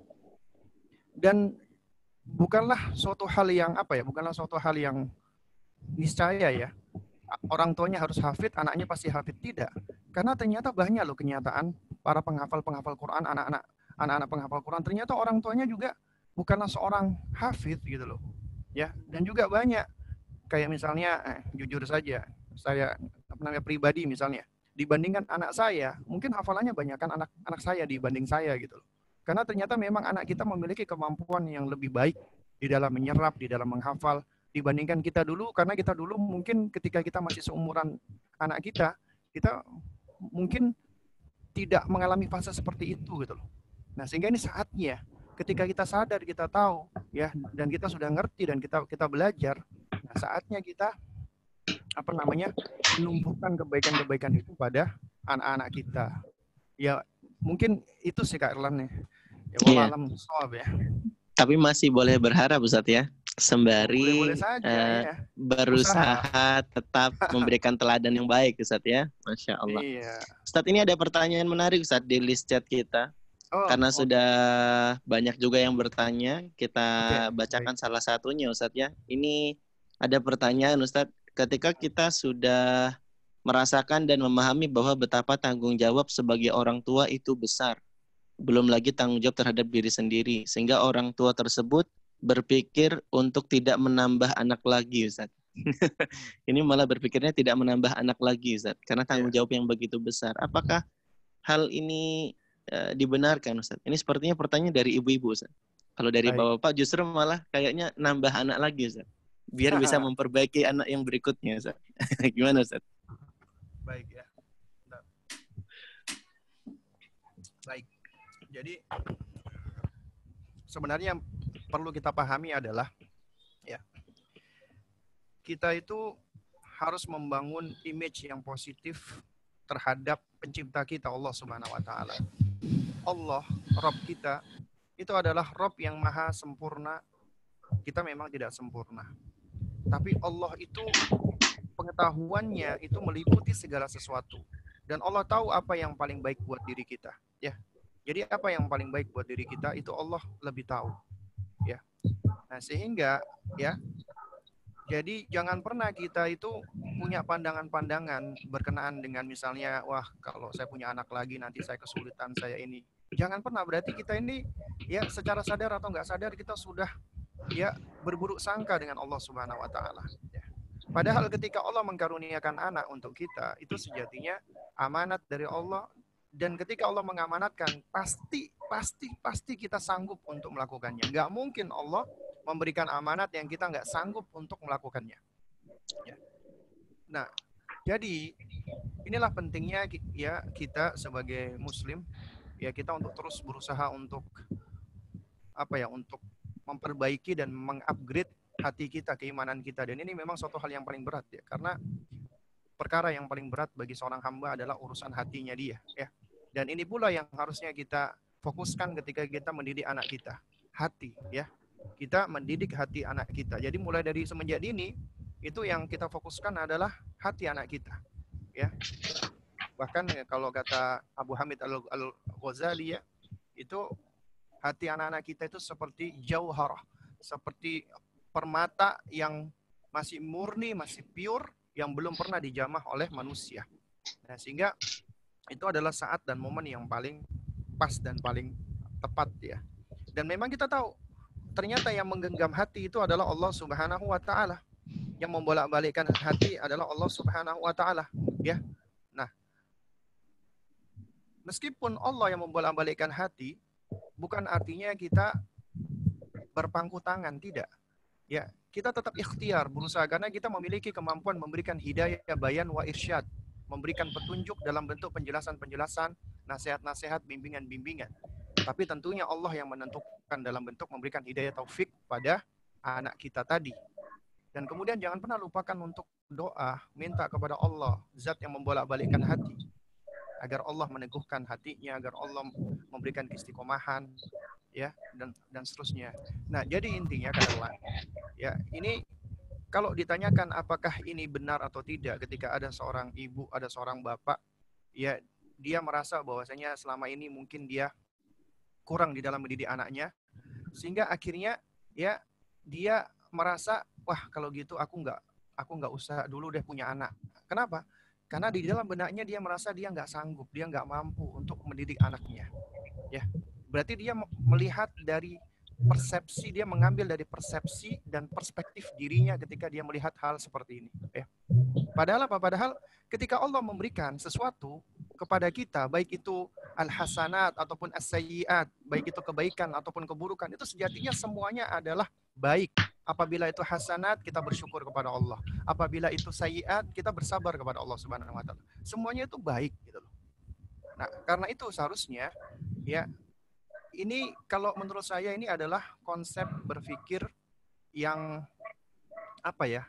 dan bukanlah suatu hal yang niscaya ya. Orang tuanya harus hafid, anaknya pasti hafid, tidak. Karena ternyata banyak loh kenyataan para penghafal Quran, anak-anak penghafal Quran, ternyata orang tuanya juga bukanlah seorang hafid gitu loh. Ya, dan juga banyak kayak misalnya jujur saja, saya pribadi misalnya, dibandingkan anak saya, mungkin hafalannya banyak kan anak saya dibanding saya gitu loh. Karena ternyata memang anak kita memiliki kemampuan yang lebih baik di dalam menyerap, di dalam menghafal, dibandingkan kita dulu. Karena kita dulu mungkin ketika kita masih seumuran anak kita mungkin tidak mengalami fase seperti itu gitu loh. Nah, sehingga ini saatnya ketika kita sadar, kita tahu ya, dan kita sudah ngerti dan kita belajar, nah saatnya kita menumbuhkan kebaikan-kebaikan itu pada anak-anak kita. Ya, mungkin itu sih Kak Erlan ya. Ya, wallah alam shawab ya. Tapi masih boleh berharap Ustadz ya, sembari boleh saja, ya. berusaha tetap memberikan teladan yang baik Ustadz ya. Masya Allah. Iya. Ustadz, ini ada pertanyaan menarik Ustadz di list chat kita. Karena sudah banyak juga yang bertanya, kita bacakan salah satunya Ustadz ya. Ini ada pertanyaan Ustadz, ketika kita sudah merasakan dan memahami bahwa betapa tanggung jawab sebagai orang tua itu besar, belum lagi tanggung jawab terhadap diri sendiri, sehingga orang tua tersebut berpikir untuk tidak menambah anak lagi Ustadz. Ini malah berpikirnya tidak menambah anak lagi Ustadz, karena tanggung jawab yang begitu besar. Apakah hal ini dibenarkan Ustadz? Ini sepertinya pertanyaan dari ibu-ibu Ustadz. Kalau dari bapak justru malah kayaknya nambah anak lagi Ustadz, biar bisa memperbaiki anak yang berikutnya Ustadz. Gimana Ustadz? Baik ya. Baik. Jadi sebenarnya yang perlu kita pahami adalah ya, kita itu harus membangun image yang positif terhadap pencipta kita, Allah Subhanahu wa taala. Allah, Rabb kita itu adalah Rabb yang maha sempurna. Kita memang tidak sempurna. Tapi Allah itu pengetahuannya itu meliputi segala sesuatu. Dan Allah tahu apa yang paling baik buat diri kita, ya. Jadi apa yang paling baik buat diri kita itu Allah lebih tahu, ya. Nah, sehingga ya, jadi jangan pernah kita itu punya pandangan-pandangan berkenaan dengan misalnya, wah kalau saya punya anak lagi nanti saya kesulitan, saya ini. Jangan pernah, berarti kita ini ya secara sadar atau nggak sadar kita sudah ya berburuk sangka dengan Allah Subhanahu wa taala. Ya. Padahal ketika Allah mengkaruniakan anak untuk kita, itu sejatinya amanat dari Allah. Dan ketika Allah mengamanatkan, pasti kita sanggup untuk melakukannya. Nggak mungkin Allah memberikan amanat yang kita nggak sanggup untuk melakukannya. Ya. Nah, jadi inilah pentingnya ya kita sebagai Muslim, ya kita untuk terus berusaha untuk untuk memperbaiki dan mengupgrade hati kita, keimanan kita. Dan ini memang suatu hal yang paling berat ya, karena perkara yang paling berat bagi seorang hamba adalah urusan hatinya dia, ya. Dan ini pula yang harusnya kita fokuskan ketika kita mendidik anak kita. Hati, ya. Kita mendidik hati anak kita. Jadi mulai dari semenjak dini, itu yang kita fokuskan adalah hati anak kita, ya. Bahkan kalau kata Abu Hamid Al-Ghazali ya, itu hati anak-anak kita itu seperti jauharah, seperti permata yang masih murni, masih pure, yang belum pernah dijamah oleh manusia. Nah, sehingga itu adalah saat dan momen yang paling pas dan paling tepat ya. Dan memang kita tahu ternyata yang menggenggam hati itu adalah Allah Subhanahu wa taala. Yang membolak-balikkan hati adalah Allah Subhanahu wa taala, ya. Nah, meskipun Allah yang membolak-balikkan hati, bukan artinya kita berpangku tangan, tidak. Ya, kita tetap ikhtiar, berusaha karena kita memiliki kemampuan memberikan hidayah, bayan wa irsyad, memberikan petunjuk dalam bentuk penjelasan-penjelasan, nasihat-nasihat, bimbingan-bimbingan. Tapi tentunya Allah yang menentukan dalam bentuk memberikan hidayah taufik pada anak kita tadi. Dan kemudian jangan pernah lupakan untuk doa, minta kepada Allah, zat yang membolak-balikkan hati, agar Allah meneguhkan hatinya, agar Allah memberikan istiqomahan, ya, dan seterusnya. Nah, jadi intinya katakanlah, ya, ini kalau ditanyakan apakah ini benar atau tidak ketika ada seorang ibu, ada seorang bapak, ya, dia merasa bahwasanya selama ini mungkin dia kurang di dalam mendidik anaknya, sehingga akhirnya ya dia merasa, wah kalau gitu aku nggak usah dulu deh punya anak. Kenapa? Karena di dalam benaknya dia merasa dia nggak sanggup, dia nggak mampu untuk mendidik anaknya. Ya, berarti dia melihat dari persepsi, dia mengambil dari persepsi dan perspektif dirinya ketika dia melihat hal seperti ini. Ya. Padahal apa? Padahal ketika Allah memberikan sesuatu kepada kita, baik itu al-hasanat ataupun as-sayyiat, baik itu kebaikan ataupun keburukan, itu sejatinya semuanya adalah baik. Apabila itu hasanat, kita bersyukur kepada Allah. Apabila itu sayyiat, kita bersabar kepada Allah Subhanahu wa taala. Semuanya itu baik gitu loh. Nah, karena itu seharusnya ya ini kalau menurut saya ini adalah konsep berpikir yang apa ya?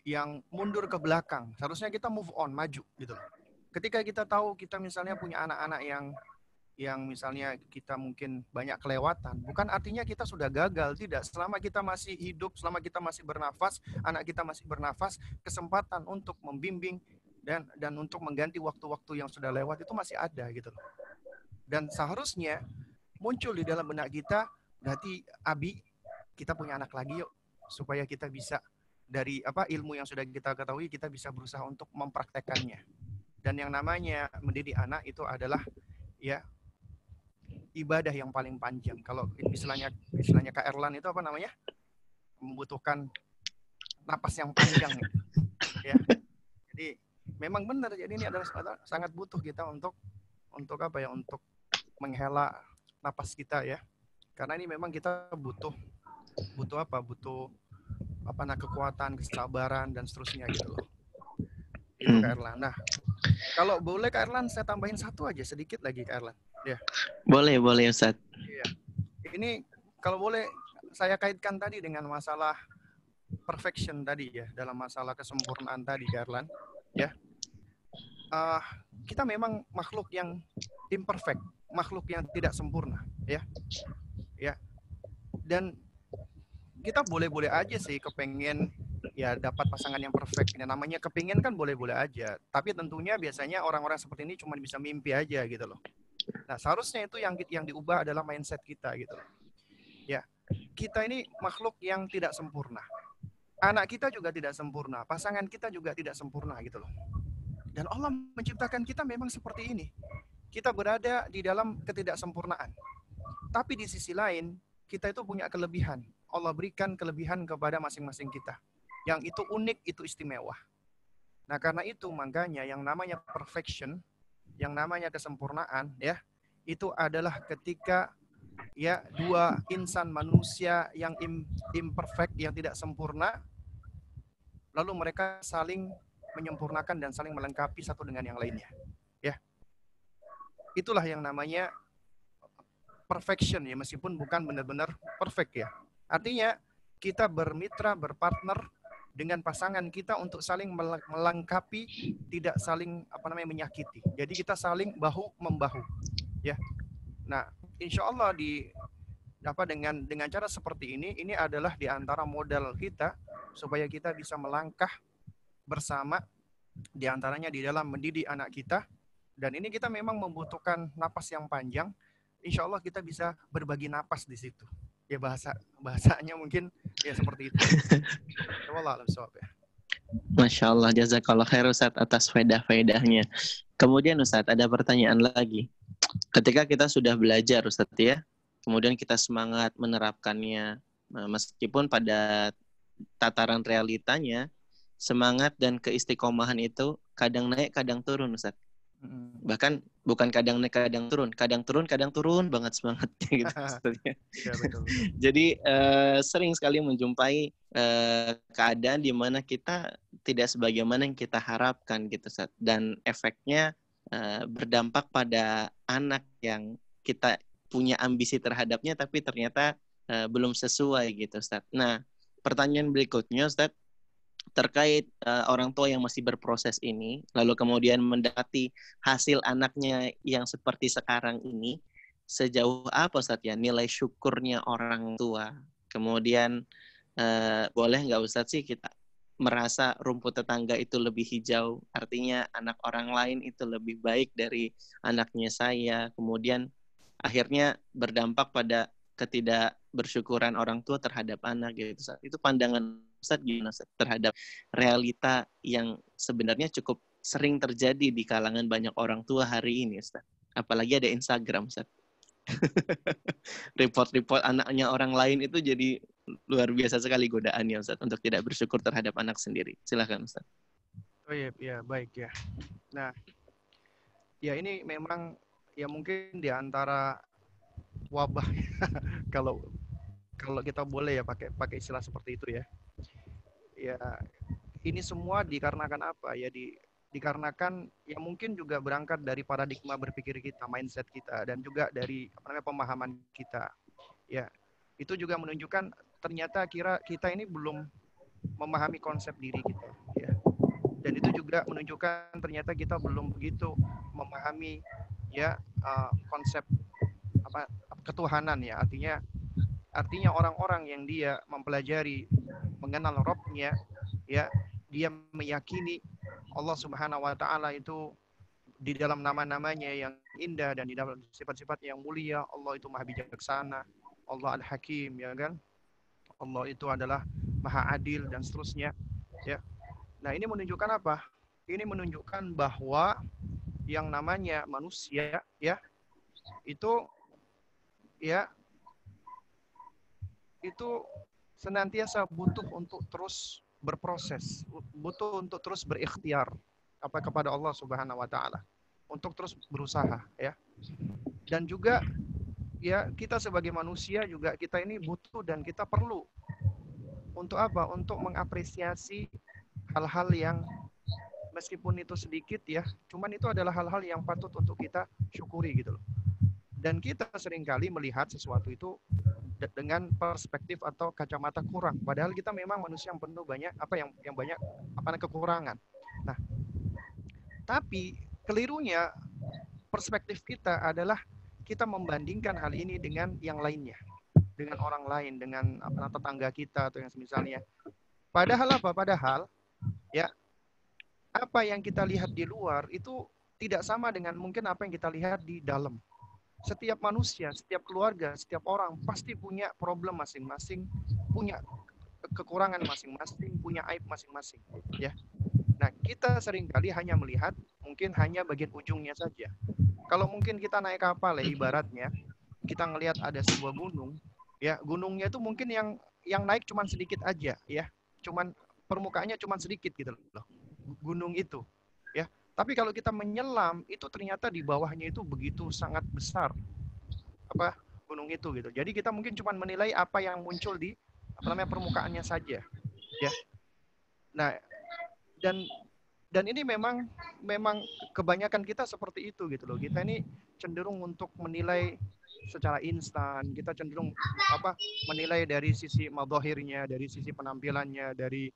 Yang mundur ke belakang. Seharusnya kita move on, maju gitu loh. Ketika kita tahu kita misalnya punya anak-anak yang misalnya kita mungkin banyak kelewatan, bukan artinya kita sudah gagal, tidak. Selama kita masih hidup, selama kita masih bernafas, anak kita masih bernafas, kesempatan untuk membimbing dan untuk mengganti waktu-waktu yang sudah lewat itu masih ada gitu loh. Dan seharusnya muncul di dalam benak kita, berarti Abi, kita punya anak lagi yuk, supaya kita bisa dari ilmu yang sudah kita ketahui, kita bisa berusaha untuk mempraktekannya. Dan yang namanya mendidik anak itu adalah ya ibadah yang paling panjang. Kalau istilahnya Kak Erlan itu apa namanya? Membutuhkan napas yang panjang. Ya. Jadi memang benar. Jadi ini adalah sangat butuh kita untuk apa ya? Untuk menghela napas kita ya. Karena ini memang kita butuh apa? Butuh kekuatan, kesabaran dan seterusnya gitu loh. Itu Kak Erlan. Nah, kalau boleh Kak Erlan saya tambahin satu aja sedikit lagi Kak Erlan. Ya. Boleh Ustaz. Iya. Ini kalau boleh saya kaitkan tadi dengan masalah perfection tadi ya, dalam masalah kesempurnaan tadi Kak Erlan. Ya. Kita memang makhluk yang imperfect, makhluk yang tidak sempurna, ya. Ya. Dan kita boleh-boleh aja sih kepengen ya dapat pasangan yang perfect. Yang namanya kepengen kan boleh-boleh aja. Tapi tentunya biasanya orang-orang seperti ini cuma bisa mimpi aja gitu loh. Nah, seharusnya itu yang diubah adalah mindset kita gitu loh. Ya. Kita ini makhluk yang tidak sempurna. Anak kita juga tidak sempurna, pasangan kita juga tidak sempurna gitu loh. Dan Allah menciptakan kita memang seperti ini. Kita berada di dalam ketidaksempurnaan. Tapi di sisi lain, kita itu punya kelebihan. Allah berikan kelebihan kepada masing-masing kita. Yang itu unik, itu istimewa. Nah, karena itu makanya yang namanya perfection, yang namanya kesempurnaan, ya, itu adalah ketika ya dua insan manusia yang imperfect, yang tidak sempurna, lalu mereka saling menyempurnakan dan saling melengkapi satu dengan yang lainnya. Ya, itulah yang namanya perfection ya, meskipun bukan benar-benar perfect ya. Artinya kita bermitra, berpartner dengan pasangan kita untuk saling melengkapi, tidak saling menyakiti. Jadi kita saling bahu membahu, ya. Nah, insya Allah dengan cara seperti ini adalah di antara modal kita supaya kita bisa melangkah bersama, di antaranya di dalam mendidik anak kita. Dan ini kita memang membutuhkan napas yang panjang. Insya Allah kita bisa berbagi napas di situ. Ya bahasanya mungkin ya seperti itu. Ya. Masya Allah, jazakallah khair Ustaz atas faedah-faedahnya. Kemudian Ustaz ada pertanyaan lagi. Ketika kita sudah belajar Ustaz ya, kemudian kita semangat menerapkannya, meskipun pada tataran realitanya semangat dan keistiqomahan itu kadang naik kadang turun Ustaz. Bahkan bukan kadang naik kadang turun banget semangatnya gitu maksudnya. Ya, betul. Jadi sering sekali menjumpai keadaan di mana kita tidak sebagaimana yang kita harapkan gitu, Ustaz. Dan efeknya berdampak pada anak yang kita punya ambisi terhadapnya tapi ternyata belum sesuai gitu, Ustaz. Nah, pertanyaan berikutnya, Ustaz, terkait orang tua yang masih berproses ini, lalu kemudian mendapati hasil anaknya yang seperti sekarang ini, sejauh apa, Ustaz, ya nilai syukurnya orang tua? Kemudian boleh nggak, Ustaz, sih kita merasa rumput tetangga itu lebih hijau, artinya anak orang lain itu lebih baik dari anaknya saya, kemudian akhirnya berdampak pada ketidakbersyukuran orang tua terhadap anak gitu, Ustaz. Itu pandangan Ustaz gimana, Ustaz, terhadap realita yang sebenarnya cukup sering terjadi di kalangan banyak orang tua hari ini, Ustaz. Apalagi ada Instagram, Ustaz. Report-report anaknya orang lain itu jadi luar biasa sekali godaannya, Ustaz, untuk tidak bersyukur terhadap anak sendiri. Silakan, Ustaz. Oh iya, ya, baik ya. Nah, ya ini memang ya mungkin di antara wabah kalau kita boleh ya pakai istilah seperti itu ya. Ya, ini semua dikarenakan apa? Ya dikarenakan ya mungkin juga berangkat dari paradigma berpikir kita, mindset kita, dan juga dari pemahaman kita. Ya, itu juga menunjukkan ternyata kita ini belum memahami konsep diri kita. Ya, dan itu juga menunjukkan ternyata kita belum begitu memahami ya konsep ketuhanan ya. Artinya orang-orang yang dia mempelajari mengenal Rabb-nya ya, dia meyakini Allah Subhanahu wa taala itu di dalam nama-namanya yang indah dan di dalam sifat-sifat yang mulia. Allah itu Maha bijaksana, Allah Al-Hakim, ya kan? Allah itu adalah Maha adil dan seterusnya ya. Nah, ini menunjukkan apa? Ini menunjukkan bahwa yang namanya manusia ya itu senantiasa butuh untuk terus berproses, butuh untuk terus berikhtiar kepada Allah Subhanahu wa taala, untuk terus berusaha ya. Dan juga ya kita sebagai manusia juga kita ini butuh dan kita perlu untuk apa? Untuk mengapresiasi hal-hal yang meskipun itu sedikit ya, cuman itu adalah hal-hal yang patut untuk kita syukuri gitu loh. Dan kita seringkali melihat sesuatu itu dengan perspektif atau kacamata kurang. Padahal kita memang manusia yang penuh banyak banyak kekurangan. Nah, tapi kelirunya perspektif kita adalah kita membandingkan hal ini dengan yang lainnya, dengan orang lain, dengan tetangga kita atau yang semisalnya. Padahal ya apa yang kita lihat di luar itu tidak sama dengan mungkin apa yang kita lihat di dalam. Setiap manusia, setiap keluarga, setiap orang pasti punya problem masing-masing, punya kekurangan masing-masing, punya aib masing-masing, ya. Nah, kita seringkali hanya melihat mungkin hanya bagian ujungnya saja. Kalau mungkin kita naik kapal ya ibaratnya, kita ngelihat ada sebuah gunung, ya gunungnya itu mungkin yang naik cuma sedikit aja, ya, cuman permukaannya cuma sedikit gitu loh, gunung itu, ya. Tapi kalau kita menyelam, itu ternyata di bawahnya itu begitu sangat besar gunung itu gitu. Jadi kita mungkin cuma menilai apa yang muncul di permukaannya saja, ya. Nah, dan ini memang kebanyakan kita seperti itu gitu loh. Kita ini cenderung untuk menilai secara instan. Kita cenderung menilai dari sisi madhahirnya, dari sisi penampilannya, dari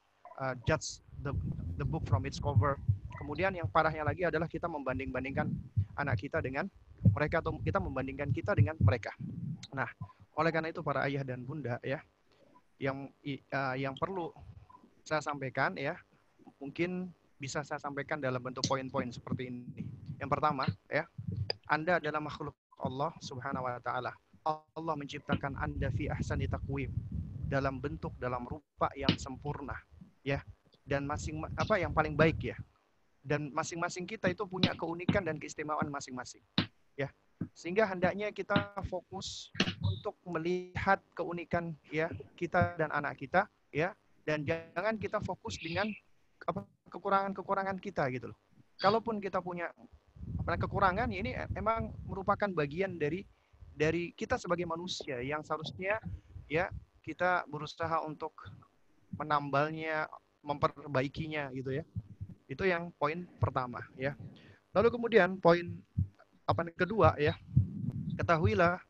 judge the book from its cover. Kemudian yang parahnya lagi adalah kita membanding-bandingkan anak kita dengan mereka atau kita membandingkan kita dengan mereka. Nah, oleh karena itu para ayah dan bunda ya, yang perlu saya sampaikan ya, mungkin bisa saya sampaikan dalam bentuk poin-poin seperti ini. Yang pertama ya, Anda adalah makhluk Allah Subhanahu wa taala. Allah menciptakan Anda fi ahsani taqwim, dalam bentuk, dalam rupa yang sempurna ya, dan yang paling baik ya. Dan masing-masing kita itu punya keunikan dan keistimewaan masing-masing ya, sehingga hendaknya kita fokus untuk melihat keunikan ya kita dan anak kita ya, dan jangan kita fokus dengan kekurangan-kekurangan kita gitu loh. Kalaupun kita punya kekurangan ini emang merupakan bagian dari kita sebagai manusia yang seharusnya ya kita berusaha untuk menambalnya, memperbaikinya gitu ya. Itu yang poin pertama ya. Lalu kemudian poin kedua ya, ketahuilah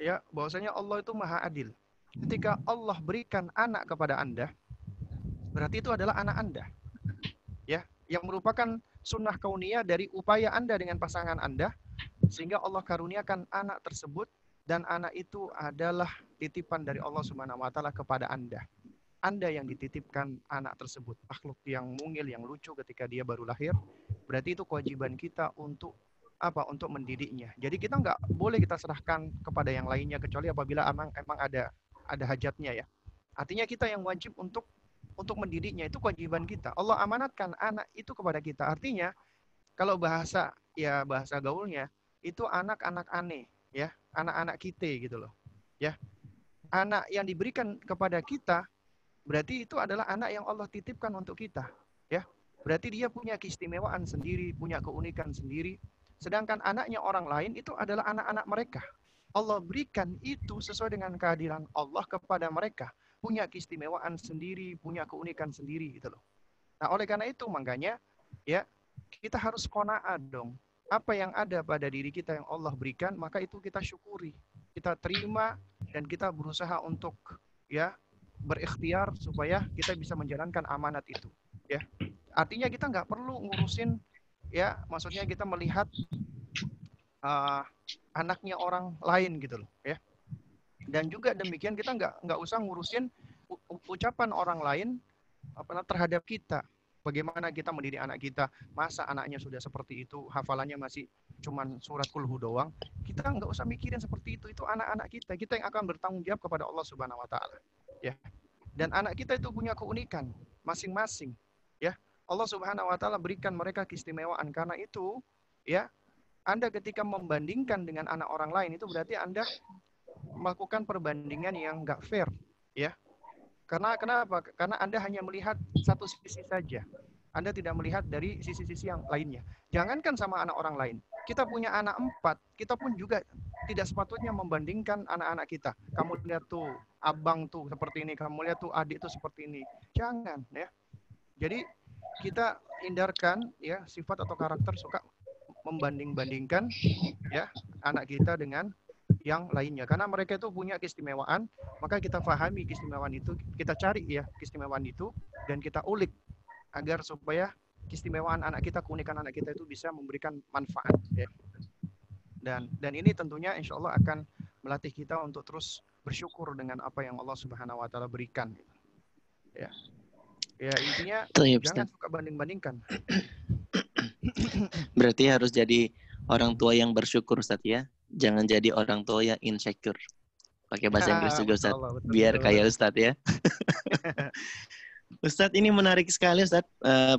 ya bahwasanya Allah itu maha adil. Ketika Allah berikan anak kepada Anda, berarti itu adalah anak Anda. Ya, yang merupakan sunnah kauniyah dari upaya Anda dengan pasangan Anda, sehingga Allah karuniakan anak tersebut, dan anak itu adalah titipan dari Allah Subhanahu wa taala kepada Anda. Anda yang dititipkan anak tersebut, makhluk yang mungil, yang lucu ketika dia baru lahir, berarti itu kewajiban kita untuk apa? Untuk mendidiknya. Jadi kita nggak boleh kita serahkan kepada yang lainnya kecuali apabila emang ada hajatnya ya. Artinya kita yang wajib untuk mendidiknya, itu kewajiban kita. Allah amanatkan anak itu kepada kita. Artinya kalau bahasa gaulnya itu anak-anak aneh ya, anak-anak kita gitu loh. Ya. Anak yang diberikan kepada kita berarti itu adalah anak yang Allah titipkan untuk kita, ya. Berarti dia punya keistimewaan sendiri, punya keunikan sendiri. Sedangkan anaknya orang lain itu adalah anak-anak mereka. Allah berikan itu sesuai dengan keadilan Allah kepada mereka. Punya keistimewaan sendiri, punya keunikan sendiri gitu loh. Nah, oleh karena itu makanya ya kita harus qanaah dong. Apa yang ada pada diri kita yang Allah berikan, maka itu kita syukuri, kita terima, dan kita berusaha untuk ya berikhtiar supaya kita bisa menjalankan amanat itu. Ya, artinya kita nggak perlu ngurusin ya, maksudnya kita melihat anaknya orang lain gitu loh, ya. Dan juga demikian kita nggak usah ngurusin ucapan orang lain terhadap kita. Bagaimana kita mendidik anak kita, masa anaknya sudah seperti itu, hafalannya masih cuman surat kulhu doang. Kita nggak usah mikirin seperti itu anak-anak kita yang akan bertanggung jawab kepada Allah Subhanahu wa taala. Ya. Dan anak kita itu punya keunikan masing-masing, ya. Allah Subhanahu wa taala berikan mereka keistimewaan, karena itu ya Anda ketika membandingkan dengan anak orang lain itu berarti Anda melakukan perbandingan yang nggak fair, ya. Karena kenapa? Karena Anda hanya melihat satu sisi saja. Anda tidak melihat dari sisi-sisi yang lainnya. Jangankan sama anak orang lain. Kita punya anak 4, kita pun juga tidak sepatutnya membandingkan anak-anak kita. Kamu lihat tuh, abang tuh seperti ini. Kamu lihat tuh, adik tuh seperti ini. Jangan, ya. Jadi, kita hindarkan ya sifat atau karakter suka membanding-bandingkan ya anak kita dengan yang lainnya, karena mereka itu punya keistimewaan, maka kita pahami keistimewaan itu, kita cari ya keistimewaan itu, dan kita ulik agar supaya keistimewaan anak kita, keunikan anak kita itu bisa memberikan manfaat ya. Dan ini tentunya insya Allah akan melatih kita untuk terus bersyukur dengan apa yang Allah Subhanahu wa taala berikan ya. Ya intinya jangan suka banding-bandingkan. Berarti harus jadi orang tua yang bersyukur, Ustaz ya. Jangan jadi orang tua yang insecure. Pakai bahasa Inggris juga, Ustaz. Biar kayak Ustaz ya. Ustaz, ini menarik sekali, Ustaz.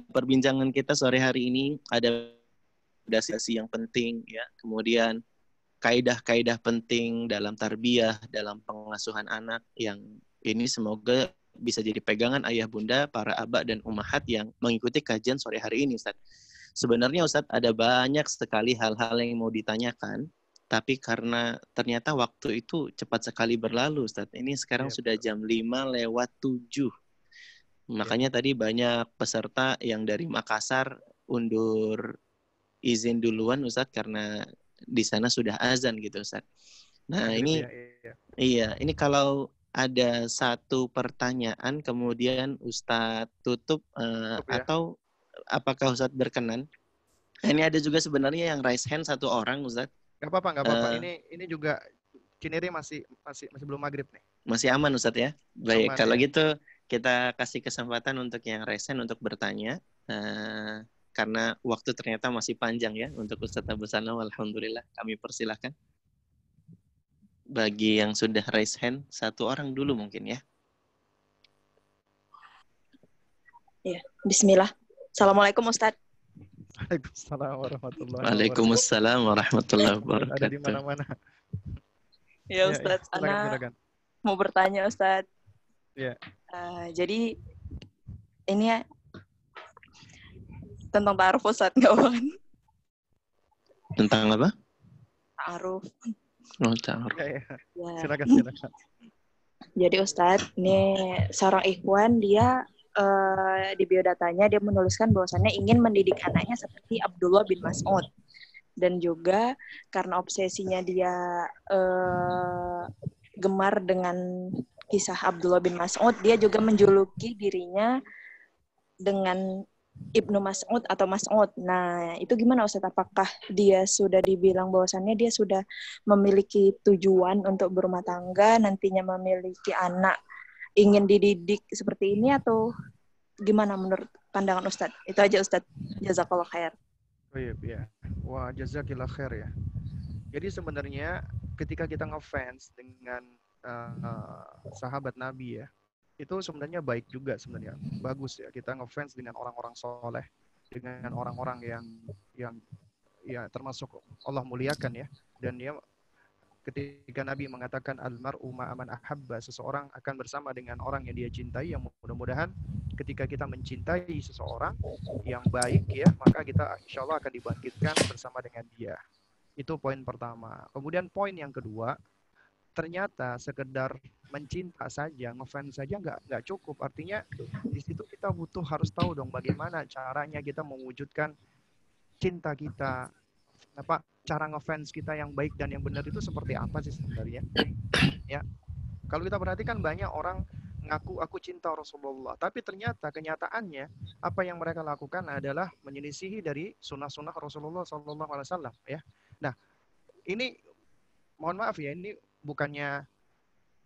Perbincangan kita sore hari ini ada sesi yang penting ya. Kemudian kaidah-kaidah penting dalam tarbiyah, dalam pengasuhan anak, yang ini semoga bisa jadi pegangan ayah bunda, para aba dan ummahat yang mengikuti kajian sore hari ini, Ustaz. Sebenarnya Ustaz ada banyak sekali hal-hal yang mau ditanyakan, tapi karena ternyata waktu itu cepat sekali berlalu, Ustaz. Ini sekarang sudah jam 5:07. Makanya tadi banyak peserta yang dari Makassar undur izin duluan, Ustaz, karena di sana sudah azan gitu, Ustaz. Nah, ini ini kalau ada satu pertanyaan kemudian Ustadz tutup atau apakah Ustadz berkenan? Ini ada juga sebenarnya yang raise hand satu orang, Ustadz. Gak apa-apa. Ini juga Cinere masih belum maghrib nih. Masih aman, Ustadz ya. Baik, kalau gitu kita kasih kesempatan untuk yang raise hand untuk bertanya. Karena waktu ternyata masih panjang ya untuk Ustadz Abu Sanam. Alhamdulillah, kami persilahkan. Bagi yang sudah raise hand, satu orang dulu mungkin ya. Ya, bismillah. Assalamualaikum Ustadz. Waalaikumsalam warahmatullahi wabarakatuh. Waalaikumsalam warahmatullahi wabarakatuh. Ada di mana-mana. Ya Ustadz, Ana mau bertanya Ustadz. Ya. Jadi ini ya tentang ta'aruf Ustadz, nggak apa-apa. Tentang apa? Ta'aruf. Oh, ta'aruf. Ya. Ya. Silakan. Jadi Ustadz, ini seorang ikhwan, dia di biodatanya dia menuliskan bahwasannya ingin mendidik anaknya seperti Abdullah bin Mas'ud. Dan juga karena obsesinya dia gemar dengan kisah Abdullah bin Mas'ud, dia juga menjuluki dirinya dengan Ibnu Mas'ud atau Mas'ud. Nah, itu gimana Ustaz? Apakah dia sudah dibilang bahwasannya dia sudah memiliki tujuan untuk berumah tangga, nantinya memiliki anak, ingin dididik seperti ini, atau gimana menurut pandangan Ustaz? Itu aja Ustaz. Jazakallah khair. Oh iya. Wah, jazakillah khair ya. Jadi sebenarnya ketika kita ngefans dengan sahabat Nabi ya, itu sebenarnya baik juga sebenarnya. Bagus ya kita ngefans dengan orang-orang soleh, dengan orang-orang yang ya termasuk Allah muliakan ya. Dan dia ketika Nabi mengatakan almar'u ma'aman ahabba, seseorang akan bersama dengan orang yang dia cintai, yang mudah-mudahan ketika kita mencintai seseorang yang baik ya, maka kita insya Allah akan dibangkitkan bersama dengan dia. Itu poin pertama. Kemudian poin yang kedua, ternyata sekedar mencinta saja, ngefans saja nggak cukup. Artinya di situ kita harus tahu dong bagaimana caranya kita mewujudkan cinta kita, cara ngefans kita yang baik dan yang benar itu seperti apa sih sebenarnya? Ya, kalau kita perhatikan banyak orang ngaku aku cinta Rasulullah, tapi ternyata kenyataannya apa yang mereka lakukan adalah menyelisihi dari sunnah-sunnah Rasulullah SAW. Ya, nah ini mohon maaf ya, ini bukannya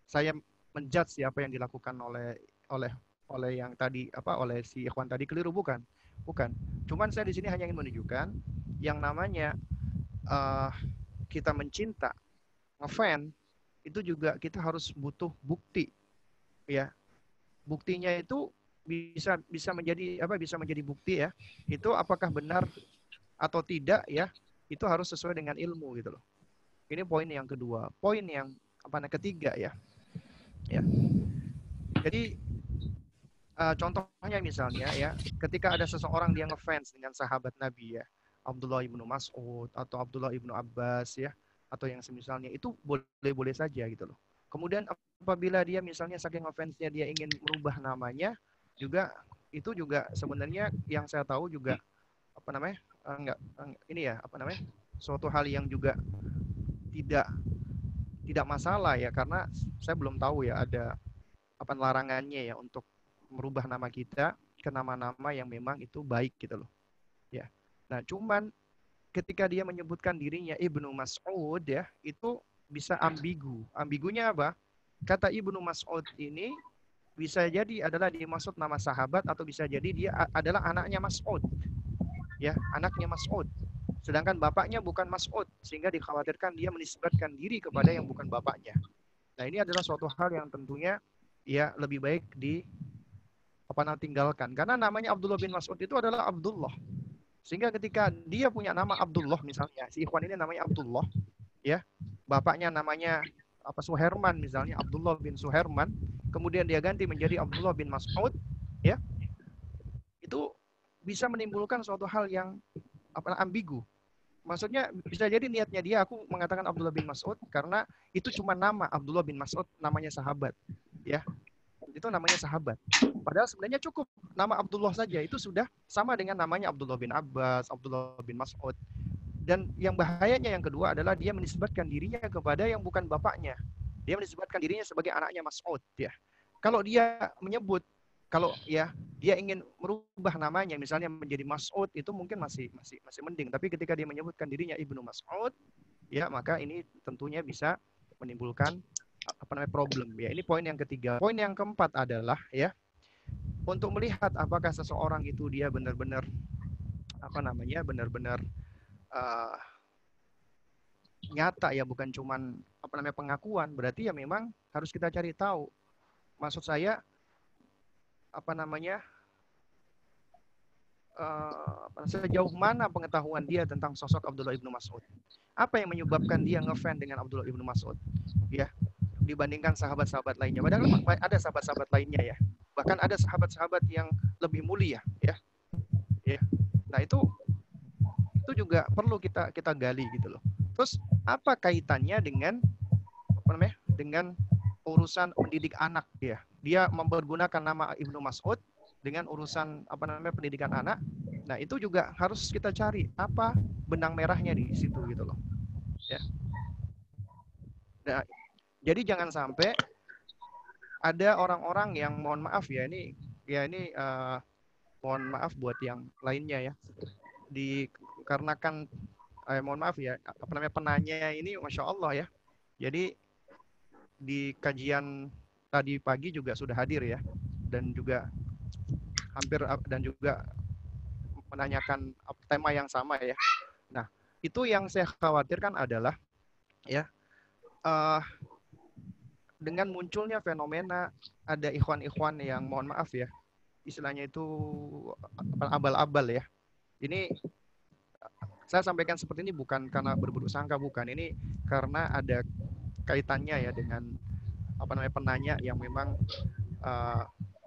saya menjudge siapa yang dilakukan oleh yang tadi oleh si ikhwan tadi keliru, bukan. Cuman saya di sini hanya ingin menunjukkan yang namanya kita mencinta, ngefans itu juga kita harus butuh bukti, ya. Buktinya itu bisa menjadi bukti ya. Itu apakah benar atau tidak ya? Itu harus sesuai dengan ilmu gitu loh. Ini poin yang kedua. Poin yang ketiga ya. Ya. Jadi contohnya misalnya ya, ketika ada seseorang dia ngefans dengan sahabat Nabi ya, Abdullah ibnu Mas'ud atau Abdullah ibnu Abbas ya, atau yang semisalnya, itu boleh-boleh saja gitu loh. Kemudian apabila dia misalnya saking ngefansnya dia ingin merubah namanya juga, itu juga sebenarnya yang saya tahu juga suatu hal yang juga tidak masalah ya, karena saya belum tahu ya ada larangannya ya untuk merubah nama kita ke nama-nama yang memang itu baik gitu loh. Ya. Nah, cuman ketika dia menyebutkan dirinya Ibnu Mas'ud ya, itu bisa ambigu. Ambigunya apa? Kata Ibnu Mas'ud ini bisa jadi adalah dimaksud nama sahabat, atau bisa jadi dia adalah anaknya Mas'ud. Ya, anaknya Mas'ud. Sedangkan bapaknya bukan Mas'ud, sehingga dikhawatirkan dia menisbatkan diri kepada yang bukan bapaknya. Nah, ini adalah suatu hal yang tentunya ya lebih baik tinggalkan. Karena namanya Abdullah bin Mas'ud itu adalah Abdullah. Sehingga ketika dia punya nama Abdullah misalnya, si ikhwan ini namanya Abdullah, ya, bapaknya namanya Suherman misalnya, Abdullah bin Suherman, kemudian dia ganti menjadi Abdullah bin Mas'ud, ya, itu bisa menimbulkan suatu hal yang ambigu. Maksudnya bisa jadi niatnya dia, aku mengatakan Abdullah bin Mas'ud karena itu cuma nama Abdullah bin Mas'ud, namanya sahabat, ya, itu namanya sahabat. Padahal sebenarnya cukup nama Abdullah saja, itu sudah sama dengan namanya Abdullah bin Abbas, Abdullah bin Mas'ud. Dan yang bahayanya yang kedua adalah dia menisbatkan dirinya kepada yang bukan bapaknya. Dia menisbatkan dirinya sebagai anaknya Mas'ud ya. Kalau dia menyebut, kalau ya dia ingin merubah namanya misalnya menjadi Mas'ud, itu mungkin masih mending. Tapi ketika dia menyebutkan dirinya Ibnu Mas'ud, ya maka ini tentunya bisa menimbulkan problem ya. Ini poin yang ketiga. Poin yang keempat adalah ya, untuk melihat apakah seseorang itu dia benar-benar benar-benar nyata ya, bukan cuman pengakuan, berarti ya memang harus kita cari tahu. Maksud saya sejauh mana pengetahuan dia tentang sosok Abdullah ibnu Mas'ud. Apa yang menyebabkan dia ngefans dengan Abdullah ibnu Mas'ud ya, dibandingkan sahabat-sahabat lainnya. Padahal ada sahabat-sahabat lainnya ya. Bahkan ada sahabat-sahabat yang lebih mulia ya. Ya. Nah, itu Itu juga perlu kita gali gitu loh. Terus apa kaitannya dengan apa namanya? Dengan urusan mendidik anak dia. Dia mempergunakan nama Ibnu Mas'ud dengan urusan apa namanya pendidikan anak. Nah, itu juga harus kita cari apa benang merahnya di situ gitu loh. Ya. Nah, jadi jangan sampai ada orang-orang yang mohon maaf ya ini mohon maaf buat yang lainnya ya. Dikarenakan mohon maaf ya apa namanya penanya ini Masya Allah ya. Jadi di kajian tadi pagi juga sudah hadir ya dan juga hampir dan juga menanyakan tema yang sama ya. Nah, itu yang saya khawatirkan adalah ya dengan munculnya fenomena ada ikhwan-ikhwan yang mohon maaf ya istilahnya itu abal-abal ya. Ini saya sampaikan seperti ini bukan karena berburuk sangka, bukan. Ini karena ada kaitannya ya dengan apa namanya penanya yang memang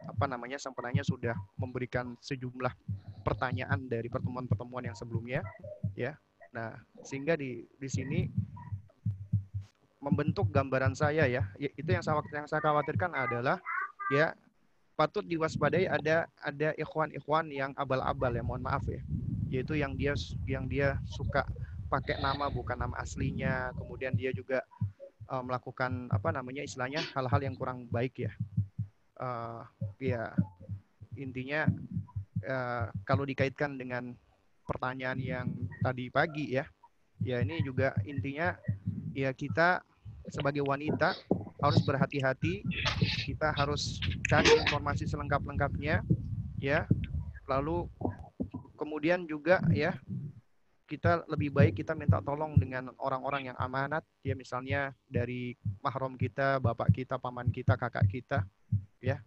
apa namanya sang penanya sudah memberikan sejumlah pertanyaan dari pertemuan-pertemuan yang sebelumnya ya. Nah, sehingga di sini membentuk gambaran saya ya. Itu yang saya khawatirkan adalah ya patut diwaspadai ada ikhwan-ikhwan yang abal-abal ya, mohon maaf ya. Yaitu yang dia suka pakai nama bukan nama aslinya, kemudian dia juga melakukan apa namanya istilahnya hal-hal yang kurang baik ya. Ya intinya kalau dikaitkan dengan pertanyaan yang tadi pagi ya ini juga intinya ya kita sebagai wanita harus berhati-hati, kita harus cari informasi selengkap-lengkapnya ya. Lalu kemudian juga ya kita lebih baik kita minta tolong dengan orang-orang yang amanat ya, misalnya dari mahram kita, bapak kita, paman kita, kakak kita ya.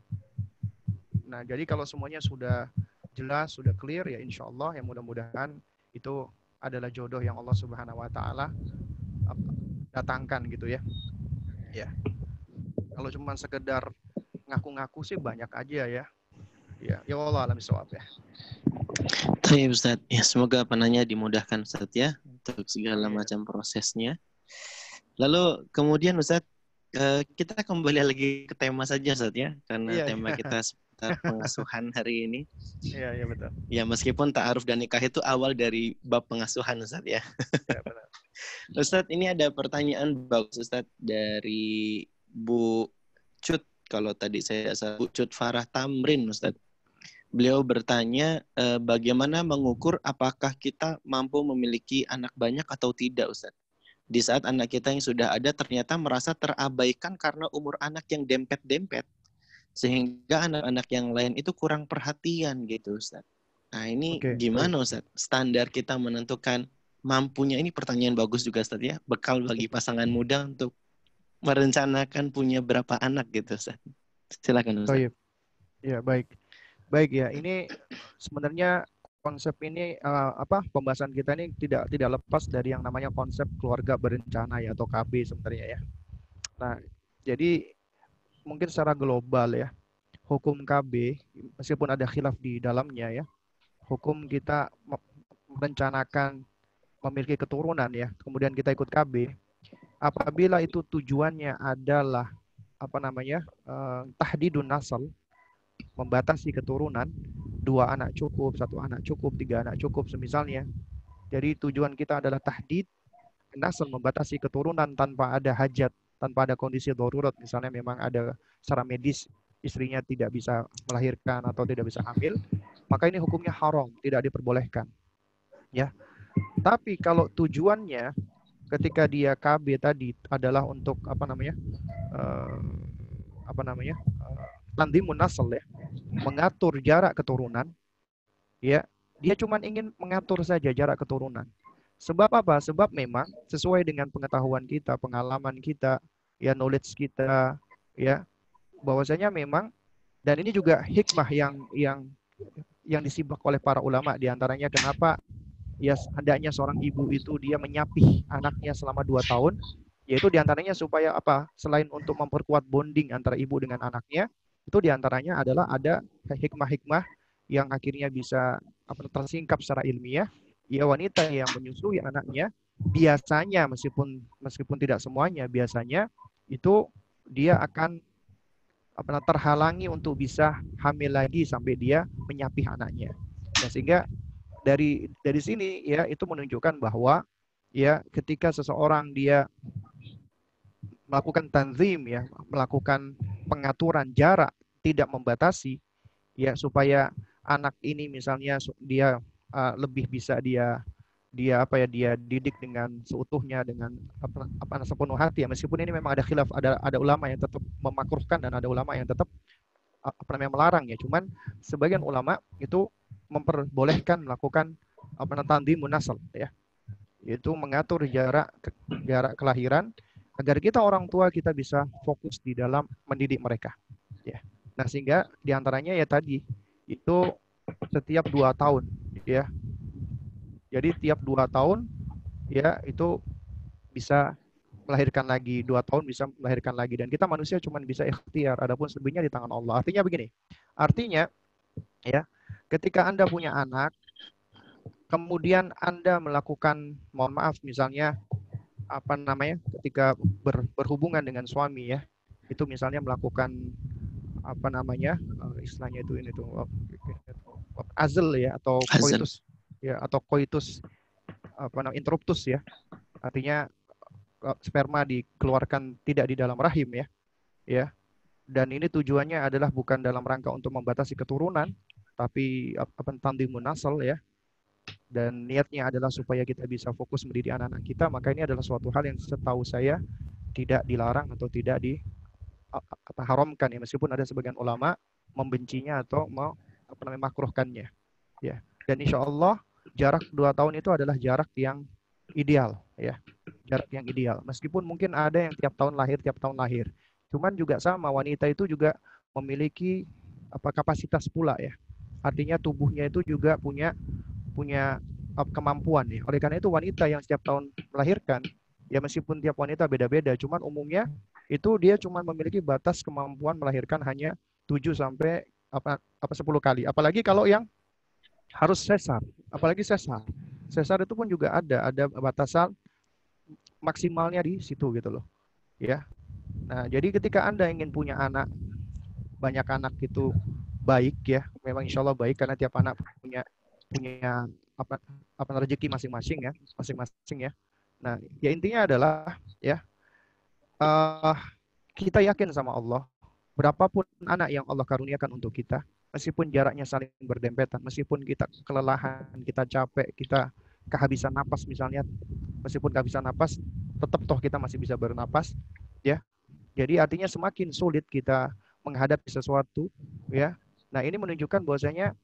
Nah, jadi kalau semuanya sudah jelas, sudah clear ya insya Allah yang mudah-mudahan itu adalah jodoh yang Allah Subhanahu wa taala datangkan gitu ya. Ya. Kalau cuma sekedar ngaku-ngaku sih banyak aja ya. Ya Allah alam bisawab ya. Baik Ustaz, ya semoga penanya dimudahkan Ustaz ya untuk segala macam prosesnya. Lalu kemudian Ustaz, kita kembali lagi ke tema saja Ustaz ya, karena tema kita seputar pengasuhan hari ini. Iya betul. Ya meskipun ta'aruf dan nikah itu awal dari bab pengasuhan Ustaz ya. Ya benar. Ustaz, ini ada pertanyaan bagus Ustaz dari Bu Cut, kalau tadi saya Bu Cut Farah Tamrin Ustaz. Beliau bertanya bagaimana mengukur apakah kita mampu memiliki anak banyak atau tidak Ustaz. Di saat anak kita yang sudah ada ternyata merasa terabaikan karena umur anak yang dempet-dempet. Sehingga anak-anak yang lain itu kurang perhatian gitu Ustaz. Nah ini gimana Ustaz? Standar kita menentukan mampunya, ini pertanyaan bagus juga Ustaz ya. Bekal bagi pasangan muda untuk merencanakan punya berapa anak gitu Ustaz. Silakan Ustaz. Ya baik ya, ini sebenarnya konsep ini pembahasan kita ini tidak lepas dari yang namanya konsep keluarga berencana ya atau KB sebenarnya ya. Nah, jadi mungkin secara global ya, hukum KB meskipun ada khilaf di dalamnya ya, hukum kita merencanakan memiliki keturunan ya, kemudian kita ikut KB, apabila itu tujuannya adalah tahdidun nasal, membatasi keturunan, 2 anak cukup, 1 anak cukup, 3 anak cukup semisalnya. Jadi tujuan kita adalah tahdid nasal, membatasi keturunan tanpa ada hajat, tanpa ada kondisi darurat, misalnya memang ada secara medis istrinya tidak bisa melahirkan atau tidak bisa hamil, maka ini hukumnya haram, tidak diperbolehkan. Ya. Tapi kalau tujuannya ketika dia KB tadi adalah untuk tandimun nasl ya, mengatur jarak keturunan, ya dia cuma ingin mengatur saja jarak keturunan. Sebab apa? Sebab memang sesuai dengan pengetahuan kita, pengalaman kita, ya knowledge kita, ya bahwasanya memang, dan ini juga hikmah yang disimak oleh para ulama, diantaranya kenapa ya hendaknya seorang ibu itu dia menyapih anaknya selama 2 tahun, yaitu diantaranya supaya apa? Selain untuk memperkuat bonding antara ibu dengan anaknya, itu diantaranya adalah ada hikmah-hikmah yang akhirnya bisa tersingkap secara ilmiah, ya wanita yang menyusui anaknya biasanya, meskipun tidak semuanya, biasanya itu dia akan terhalangi untuk bisa hamil lagi sampai dia menyapih anaknya. Nah, sehingga dari sini ya itu menunjukkan bahwa ya ketika seseorang dia melakukan tanzim, ya melakukan pengaturan jarak, tidak membatasi, ya supaya anak ini misalnya dia lebih bisa dia dia apa ya dia didik dengan seutuhnya, dengan sepenuh hati, ya meskipun ini memang ada khilaf, ada ulama yang tetap memakruhkan dan ada ulama yang tetap melarang, ya cuman sebagian ulama itu memperbolehkan melakukan tanzim munasal, ya yaitu mengatur jarak kelahiran agar kita orang tua kita bisa fokus di dalam mendidik mereka, ya. Nah, sehingga diantaranya ya tadi itu setiap 2 tahun, ya. Jadi tiap 2 tahun ya itu bisa melahirkan lagi, 2 tahun bisa melahirkan lagi, dan kita manusia cuma bisa ikhtiar, adapun selebihnya di tangan Allah. Artinya begini. Artinya ya, ketika Anda punya anak, kemudian Anda melakukan, mohon maaf misalnya ketika berhubungan dengan suami, ya, itu misalnya melakukan istilahnya itu ini tuh azl, ya, atau koitus, ya, atau koitus interruptus, ya, artinya sperma dikeluarkan tidak di dalam rahim, ya, dan ini tujuannya adalah bukan dalam rangka untuk membatasi keturunan, tapi tanzim munasal, ya, dan niatnya adalah supaya kita bisa fokus mendidik anak-anak kita, maka ini adalah suatu hal yang setahu saya tidak dilarang atau tidak diharamkan, ya, meskipun ada sebagian ulama membencinya atau makruhkannya, ya. Dan insya Allah jarak 2 tahun itu adalah jarak yang ideal, ya, jarak yang ideal. Meskipun mungkin ada yang tiap tahun lahir, cuman juga sama, wanita itu juga memiliki kapasitas pula, ya. Artinya tubuhnya itu juga punya kemampuan, ya. Oleh karena itu wanita yang setiap tahun melahirkan, ya meskipun tiap wanita beda-beda, cuman umumnya itu dia cuma memiliki batas kemampuan melahirkan hanya 7 sampai 10 kali. Apalagi kalau yang harus sesar, sesar itu pun juga ada batasan maksimalnya di situ, gitu loh, ya. Nah, jadi ketika Anda ingin punya anak, banyak anak itu baik, ya, memang insya Allah baik, karena tiap anak punya rezeki masing-masing, ya. Nah, ya intinya adalah, ya, kita yakin sama Allah, berapapun anak yang Allah karuniakan untuk kita, meskipun jaraknya saling berdempetan, meskipun kita kelelahan, kita capek, kita kehabisan napas misalnya, meskipun kehabisan napas, tetap toh kita masih bisa bernapas, ya. Jadi artinya semakin sulit kita menghadapi sesuatu, ya. Nah, ini menunjukkan bahwasanya,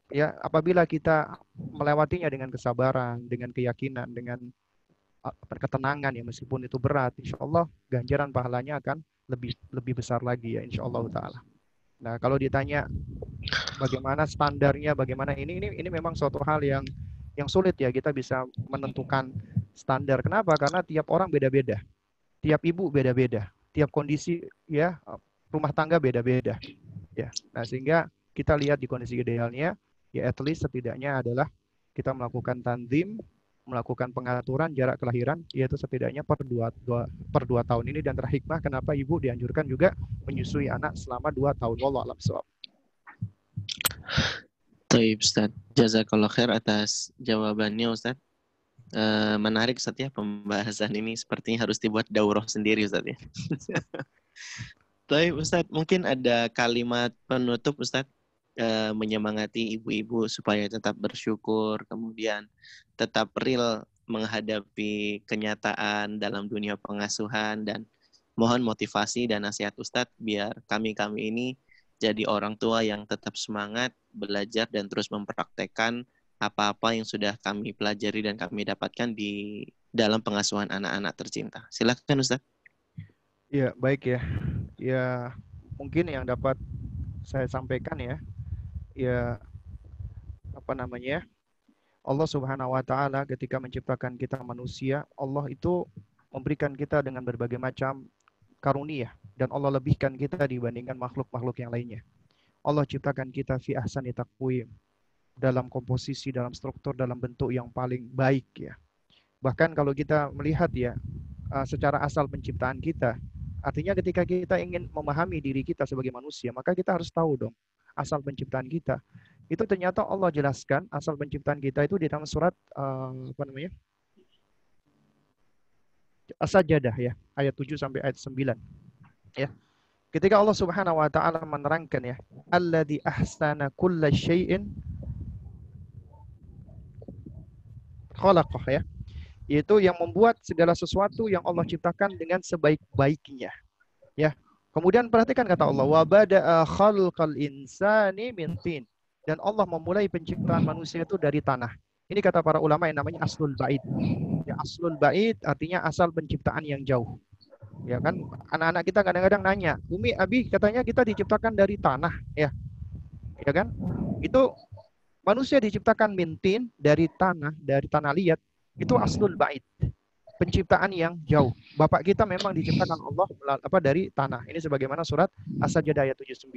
ya, apabila kita melewatinya dengan kesabaran, dengan keyakinan, dengan ketenangan, ya, meskipun itu berat, insya Allah ganjaran pahalanya akan lebih besar lagi, ya, insya Allah taala. Nah, kalau ditanya bagaimana standarnya, bagaimana ini memang suatu hal yang sulit, ya, kita bisa menentukan standar. Kenapa? Karena tiap orang beda-beda, tiap ibu beda-beda, tiap kondisi, ya, rumah tangga beda-beda, ya. Nah, sehingga kita lihat di kondisi idealnya, ya, at least setidaknya adalah kita melakukan tanzim, melakukan pengaturan jarak kelahiran, yaitu setidaknya per 2 tahun ini, dan terhikmah kenapa ibu dianjurkan juga menyusui anak selama 2 tahun. Wallahu a'lam bishawab. Baik, Ustaz. Jazakallah khair atas jawabannya, Ustaz. Menarik, Ustaz, ya, pembahasan ini sepertinya harus dibuat daurah sendiri, Ustaz, ya. Baik, Ustaz, mungkin ada kalimat penutup, Ustaz, menyemangati ibu-ibu supaya tetap bersyukur, kemudian tetap real menghadapi kenyataan dalam dunia pengasuhan, dan mohon motivasi dan nasihat Ustadz biar kami ini jadi orang tua yang tetap semangat belajar dan terus mempraktekkan apa-apa yang sudah kami pelajari dan kami dapatkan di dalam pengasuhan anak-anak tercinta. Silakan, Ustadz. Ya, baik, ya. Ya, mungkin yang dapat saya sampaikan, ya, Allah Subhanahu wa taala ketika menciptakan kita manusia, Allah itu memberikan kita dengan berbagai macam karunia, dan Allah lebihkan kita dibandingkan makhluk-makhluk yang lainnya. Allah ciptakan kita fi ahsani taqwim, dalam komposisi, dalam struktur, dalam bentuk yang paling baik ya. Bahkan kalau kita melihat ya secara asal penciptaan kita, artinya ketika kita ingin memahami diri kita sebagai manusia, maka kita harus tahu dong asal penciptaan kita. Itu ternyata Allah jelaskan asal penciptaan kita itu di dalam surat apa namanya? As-Sajdah ya, ayat 7 sampai ayat 9. Ya. Ketika Allah Subhanahu wa taala menerangkan ya, alladzi ahsana kulla syai'in khalaqah ya, yaitu yang membuat segala sesuatu yang Allah ciptakan dengan sebaik-baiknya. Ya. Kemudian perhatikan kata Allah, wa bada'a khalqal insani min tin. Dan Allah memulai penciptaan manusia itu dari tanah. Ini kata para ulama yang namanya aslul ba'id. Ya, aslul ba'id artinya asal penciptaan yang jauh. Ya kan, anak-anak kita kadang-kadang nanya, Umi, Abi, katanya kita diciptakan dari tanah, ya. Ya kan? Itu manusia diciptakan min tin, dari tanah liat. Itu aslul ba'id. Penciptaan yang jauh. Bapak kita memang diciptakan Allah dari tanah. Ini sebagaimana surat As-Sajdah ayat 79.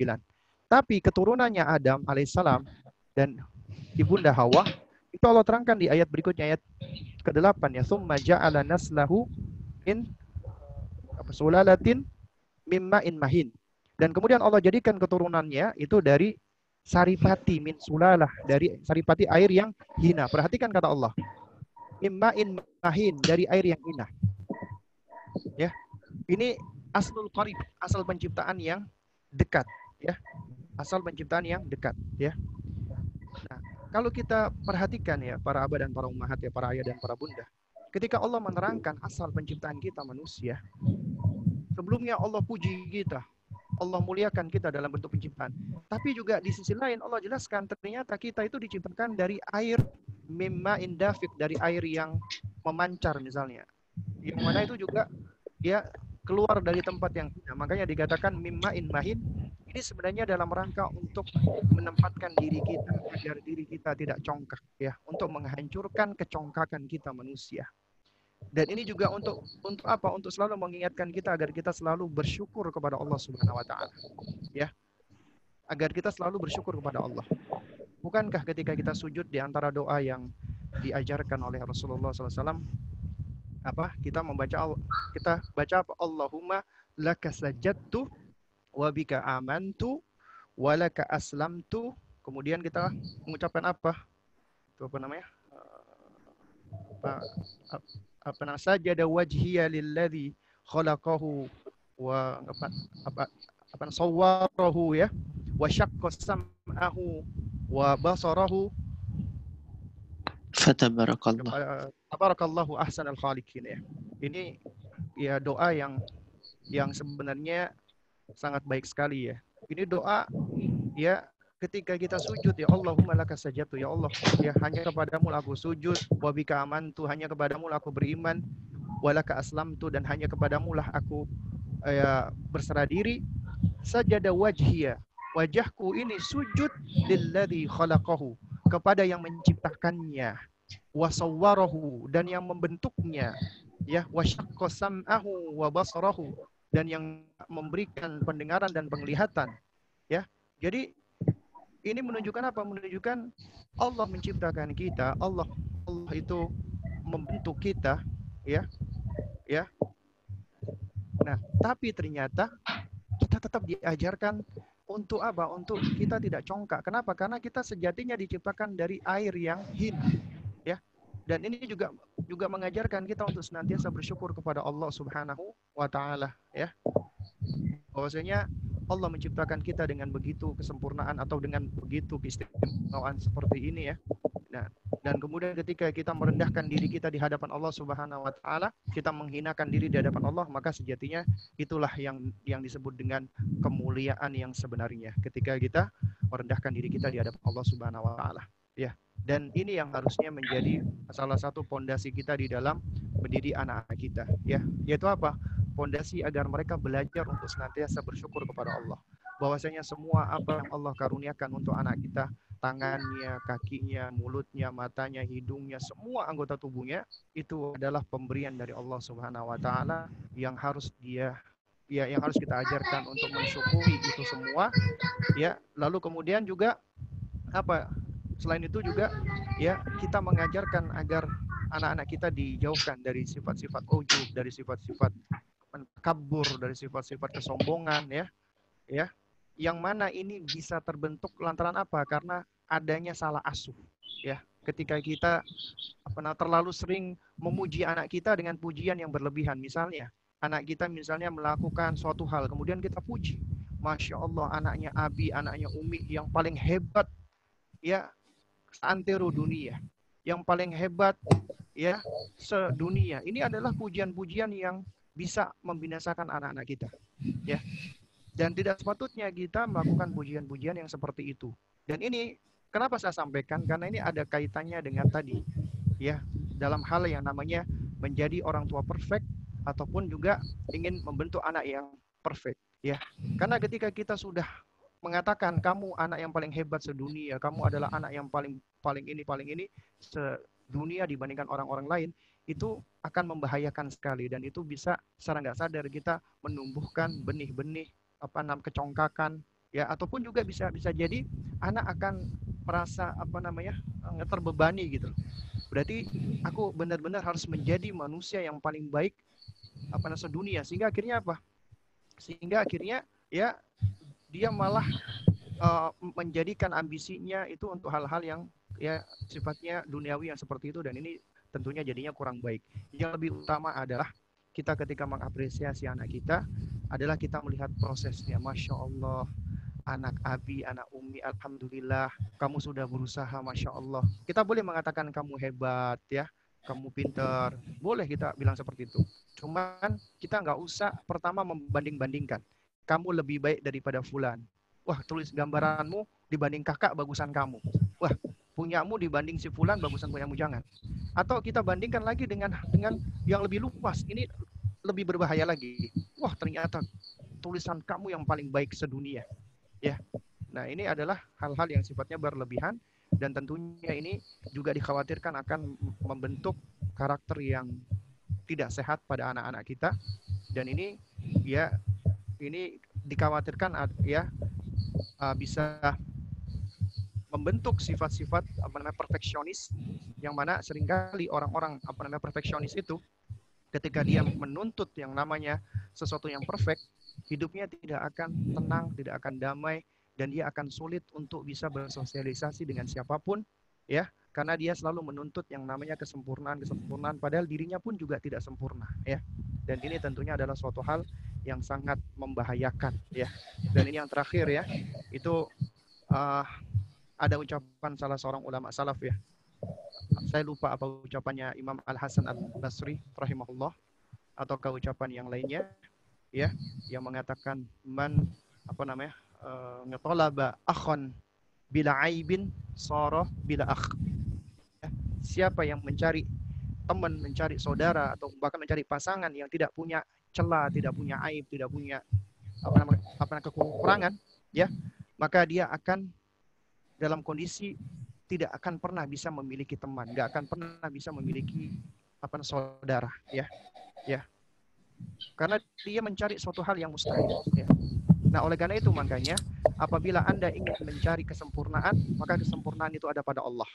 Tapi keturunannya Adam alaihissalam dan ibunda Hawa itu Allah terangkan di ayat berikutnya, ayat ke-8 ya, summa ja'ala naslahu in sulalatin mimma'in mahin. Dan kemudian Allah jadikan keturunannya itu dari saripati min sulalah, dari saripati air yang hina. Perhatikan kata Allah, mimma'in mahin, dari air yang hina. Ya. Ini aslul qarib, asal penciptaan yang dekat, ya. Asal penciptaan yang dekat, ya. Nah, kalau kita perhatikan ya, para abah dan para ummahat ya, para ayah dan para bunda, ketika Allah menerangkan asal penciptaan kita manusia, sebelumnya Allah puji kita, Allah muliakan kita dalam bentuk penciptaan. Tapi juga di sisi lain Allah jelaskan ternyata kita itu diciptakan dari air mimma'in dafiq, dari air yang memancar misalnya. Yang mana itu juga ya keluar dari tempat yang hina. Makanya dikatakan mimma'in mahin. Ini sebenarnya dalam rangka untuk menempatkan diri kita agar diri kita tidak congkak ya, untuk menghancurkan kecongkakan kita manusia. Dan ini juga untuk apa? Untuk selalu mengingatkan kita agar kita selalu bersyukur kepada Allah Subhanahu wa taala. Ya. Agar kita selalu bersyukur kepada Allah. Bukankah ketika kita sujud di antara doa yang diajarkan oleh Rasulullah SAW, apa? Kita baca apa? Allahumma laka sajadtu wa bika amantu wa laka aslamtu. Kemudian kita mengucapkan apa? Itu apa namanya? Apa namanya? Sajada wajhiya lilladzi khalaqahu wa apa sawwarahu ya, wa syaqqa sam'ahu wa basarahu fatabarakallah. Tabarakallahu ahsanal khaliqin ya. Ini ya doa yang sebenarnya sangat baik sekali ya. Ini doa ya ketika kita sujud ya, Allahumma laka sajadtu, ya Allah, ya hanya kepadamu aku sujud, wa bika amantu, hanya kepadamu aku beriman, wa laka aslamtu, dan hanya kepadamu lah aku berserah diri. Sajada wajhiya, wajahku ini sujud lilladzi khalaqahu, kepada yang menciptakannya, wa sawwarahu, dan yang membentuknya, ya, wa syaqqa sam'ahu wa basarahu, dan yang memberikan pendengaran dan penglihatan, ya. Jadi ini menunjukkan apa? Menunjukkan Allah menciptakan kita, Allah itu membentuk kita, ya. Ya. Nah, tapi ternyata kita tetap diajarkan untuk apa? Untuk kita tidak congkak. Kenapa? Karena kita sejatinya diciptakan dari air yang hina, ya. Dan ini juga mengajarkan kita untuk senantiasa bersyukur kepada Allah Subhanahu wa taala, ya. Bahwasanya Allah menciptakan kita dengan begitu kesempurnaan atau dengan begitu keistimewaan seperti ini ya. Nah, dan kemudian ketika kita merendahkan diri kita di hadapan Allah Subhanahu wa taala, kita menghinakan diri di hadapan Allah, maka sejatinya itulah yang disebut dengan kemuliaan yang sebenarnya. Ketika kita merendahkan diri kita di hadapan Allah Subhanahu wa taala, ya. Dan ini yang harusnya menjadi salah satu pondasi kita di dalam mendidik anak-anak kita, ya. Yaitu apa? Pondasi agar mereka belajar untuk senantiasa bersyukur kepada Allah. Bahwasanya semua apa yang Allah karuniakan untuk anak kita, tangannya, kakinya, mulutnya, matanya, hidungnya, semua anggota tubuhnya, itu adalah pemberian dari Allah Subhanahu wa taala yang harus yang harus kita ajarkan untuk mensyukuri itu semua, ya. Lalu kemudian juga apa? Selain itu juga ya kita mengajarkan agar anak-anak kita dijauhkan dari sifat-sifat ujub, dari sifat-sifat kabur, dari sifat-sifat kesombongan ya. Yang mana ini bisa terbentuk lantaran apa? Karena adanya salah asuh ya. Ketika kita terlalu sering memuji anak kita dengan pujian yang berlebihan, misalnya anak kita misalnya melakukan suatu hal, kemudian kita puji, Masya Allah, anaknya Abi, anaknya Umi yang paling hebat ya seantero dunia, yang paling hebat ya sedunia. Ini adalah pujian-pujian yang bisa membinasakan anak-anak kita ya. Dan tidak sepatutnya kita melakukan pujian-pujian yang seperti itu. Dan ini kenapa saya sampaikan? Karena ini ada kaitannya dengan tadi ya, dalam hal yang namanya menjadi orang tua perfect ataupun juga ingin membentuk anak yang perfect ya. Karena ketika kita sudah mengatakan kamu anak yang paling hebat sedunia, kamu adalah anak yang paling ini sedunia dibandingkan orang-orang lain, itu akan membahayakan sekali, dan itu bisa secara nggak sadar kita menumbuhkan benih-benih kecongkakan ya, ataupun juga bisa jadi anak akan merasa terbebani gitu. Berarti aku benar-benar harus menjadi manusia yang paling baik sedunia, sehingga akhirnya apa? Sehingga akhirnya ya dia malah menjadikan ambisinya itu untuk hal-hal yang ya sifatnya duniawi yang seperti itu, dan ini tentunya jadinya kurang baik. Yang lebih utama adalah kita ketika mengapresiasi anak kita adalah kita melihat prosesnya. Masya Allah, anak Abi, anak Umi, alhamdulillah, kamu sudah berusaha, Masya Allah. Kita boleh mengatakan kamu hebat ya, kamu pintar, boleh kita bilang seperti itu. Cuman kita nggak usah pertama membanding-bandingkan. Kamu lebih baik daripada fulan. Wah, tulis gambaranmu dibanding kakak bagusan kamu. Wah, punyamu dibanding si fulan bagusan punyamu, jangan. Atau kita bandingkan lagi dengan yang lebih luas. Ini lebih berbahaya lagi. Wah, ternyata tulisan kamu yang paling baik sedunia. Ya. Nah, ini adalah hal-hal yang sifatnya berlebihan, dan tentunya ini juga dikhawatirkan akan membentuk karakter yang tidak sehat pada anak-anak kita. Dan ini ya ini dikhawatirkan ya bisa membentuk sifat-sifat perfeksionis, yang mana seringkali orang-orang perfeksionis itu ketika dia menuntut yang namanya sesuatu yang perfect, hidupnya tidak akan tenang, tidak akan damai, dan dia akan sulit untuk bisa bersosialisasi dengan siapapun ya, karena dia selalu menuntut yang namanya kesempurnaan padahal dirinya pun juga tidak sempurna ya. Dan ini tentunya adalah suatu hal yang sangat membahayakan ya. Dan ini yang terakhir ya, itu ada ucapan salah seorang ulama salaf ya. Saya lupa apa ucapannya, Imam Al-Hasan Al-Basri rahimahullah, ataukah ucapan yang lainnya ya, yang mengatakan man ngetolaba akhon bila aibin soro bila akh. Siapa yang mencari teman, mencari saudara, atau bahkan mencari pasangan yang tidak punya celah, tidak punya aib, tidak punya kekurangan ya, maka dia akan dalam kondisi tidak akan pernah bisa memiliki teman, nggak akan pernah bisa memiliki saudara ya. Karena dia mencari suatu hal yang mustahil ya. Nah, oleh karena itu makanya apabila Anda ingin mencari kesempurnaan, maka kesempurnaan itu ada pada Allah.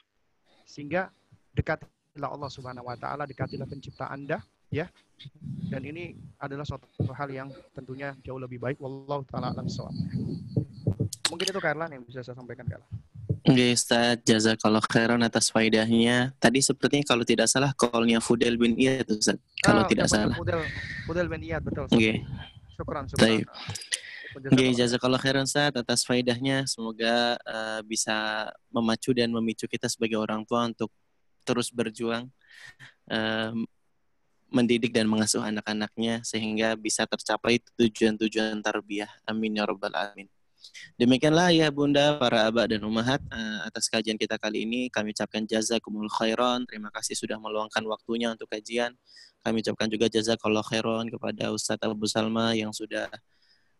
Sehingga dekatilah Allah Subhanahu wa taala, dekatilah pencipta Anda ya. Dan ini adalah suatu hal yang tentunya jauh lebih baik. Wallahu taala alam shawab. Mungkin itu Karlan yang bisa saya sampaikan, Karlan. Oke, Ustaz, jazakallah khairan atas faedahnya. Tadi sepertinya kalau tidak salah call-nya Fudel bin Iyad, Ustaz. Kalau tidak salah. Fudel bin Iyad, betul. Oke. Syukran. Oke, jazakallah khairan, Ustaz, atas faedahnya. Semoga bisa memacu dan memicu kita sebagai orang tua untuk terus berjuang mendidik dan mengasuh anak-anaknya sehingga bisa tercapai tujuan-tujuan tarbiyah. Amin ya rabbal alamin. Demikianlah ya Bunda, para abah dan ummahat, atas kajian kita kali ini kami ucapkan jazakumul khairan. Terima kasih sudah meluangkan waktunya untuk kajian. Kami ucapkan juga jazakallahu khairan kepada Ustadz Abu Salma yang sudah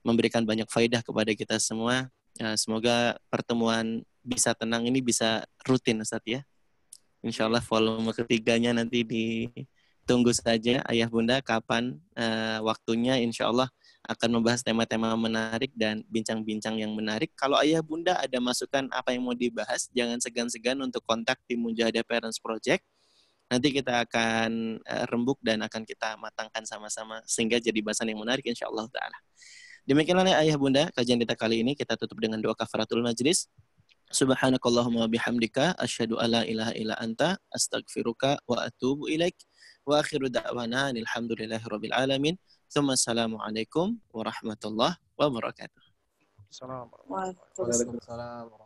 memberikan banyak faedah kepada kita semua. Semoga pertemuan bisa tenang ini bisa rutin, Ustadz ya. Insyaallah volume ketiganya nanti ditunggu saja Ayah Bunda kapan waktunya, insyaallah akan membahas tema-tema menarik dan bincang-bincang yang menarik. Kalau ayah bunda ada masukan apa yang mau dibahas, jangan segan-segan untuk kontak tim Mujahadah Parents Project. Nanti kita akan rembuk dan akan kita matangkan sama-sama sehingga jadi bahasan yang menarik insyaallah ta'ala. Demikianlah ayah bunda kajian kita kali ini. Kita tutup dengan doa kafaratul majlis. Subhanakallahumma bihamdika asyhadu alla ilaha illa anta astaghfiruka wa atubu ilaik. Wa akhiru da'wana alhamdulillahirabbil alamin. Assalamualaikum warahmatullahi wabarakatuh. Assalamualaikum. Waalaikumsalam. Waalaikumsalam.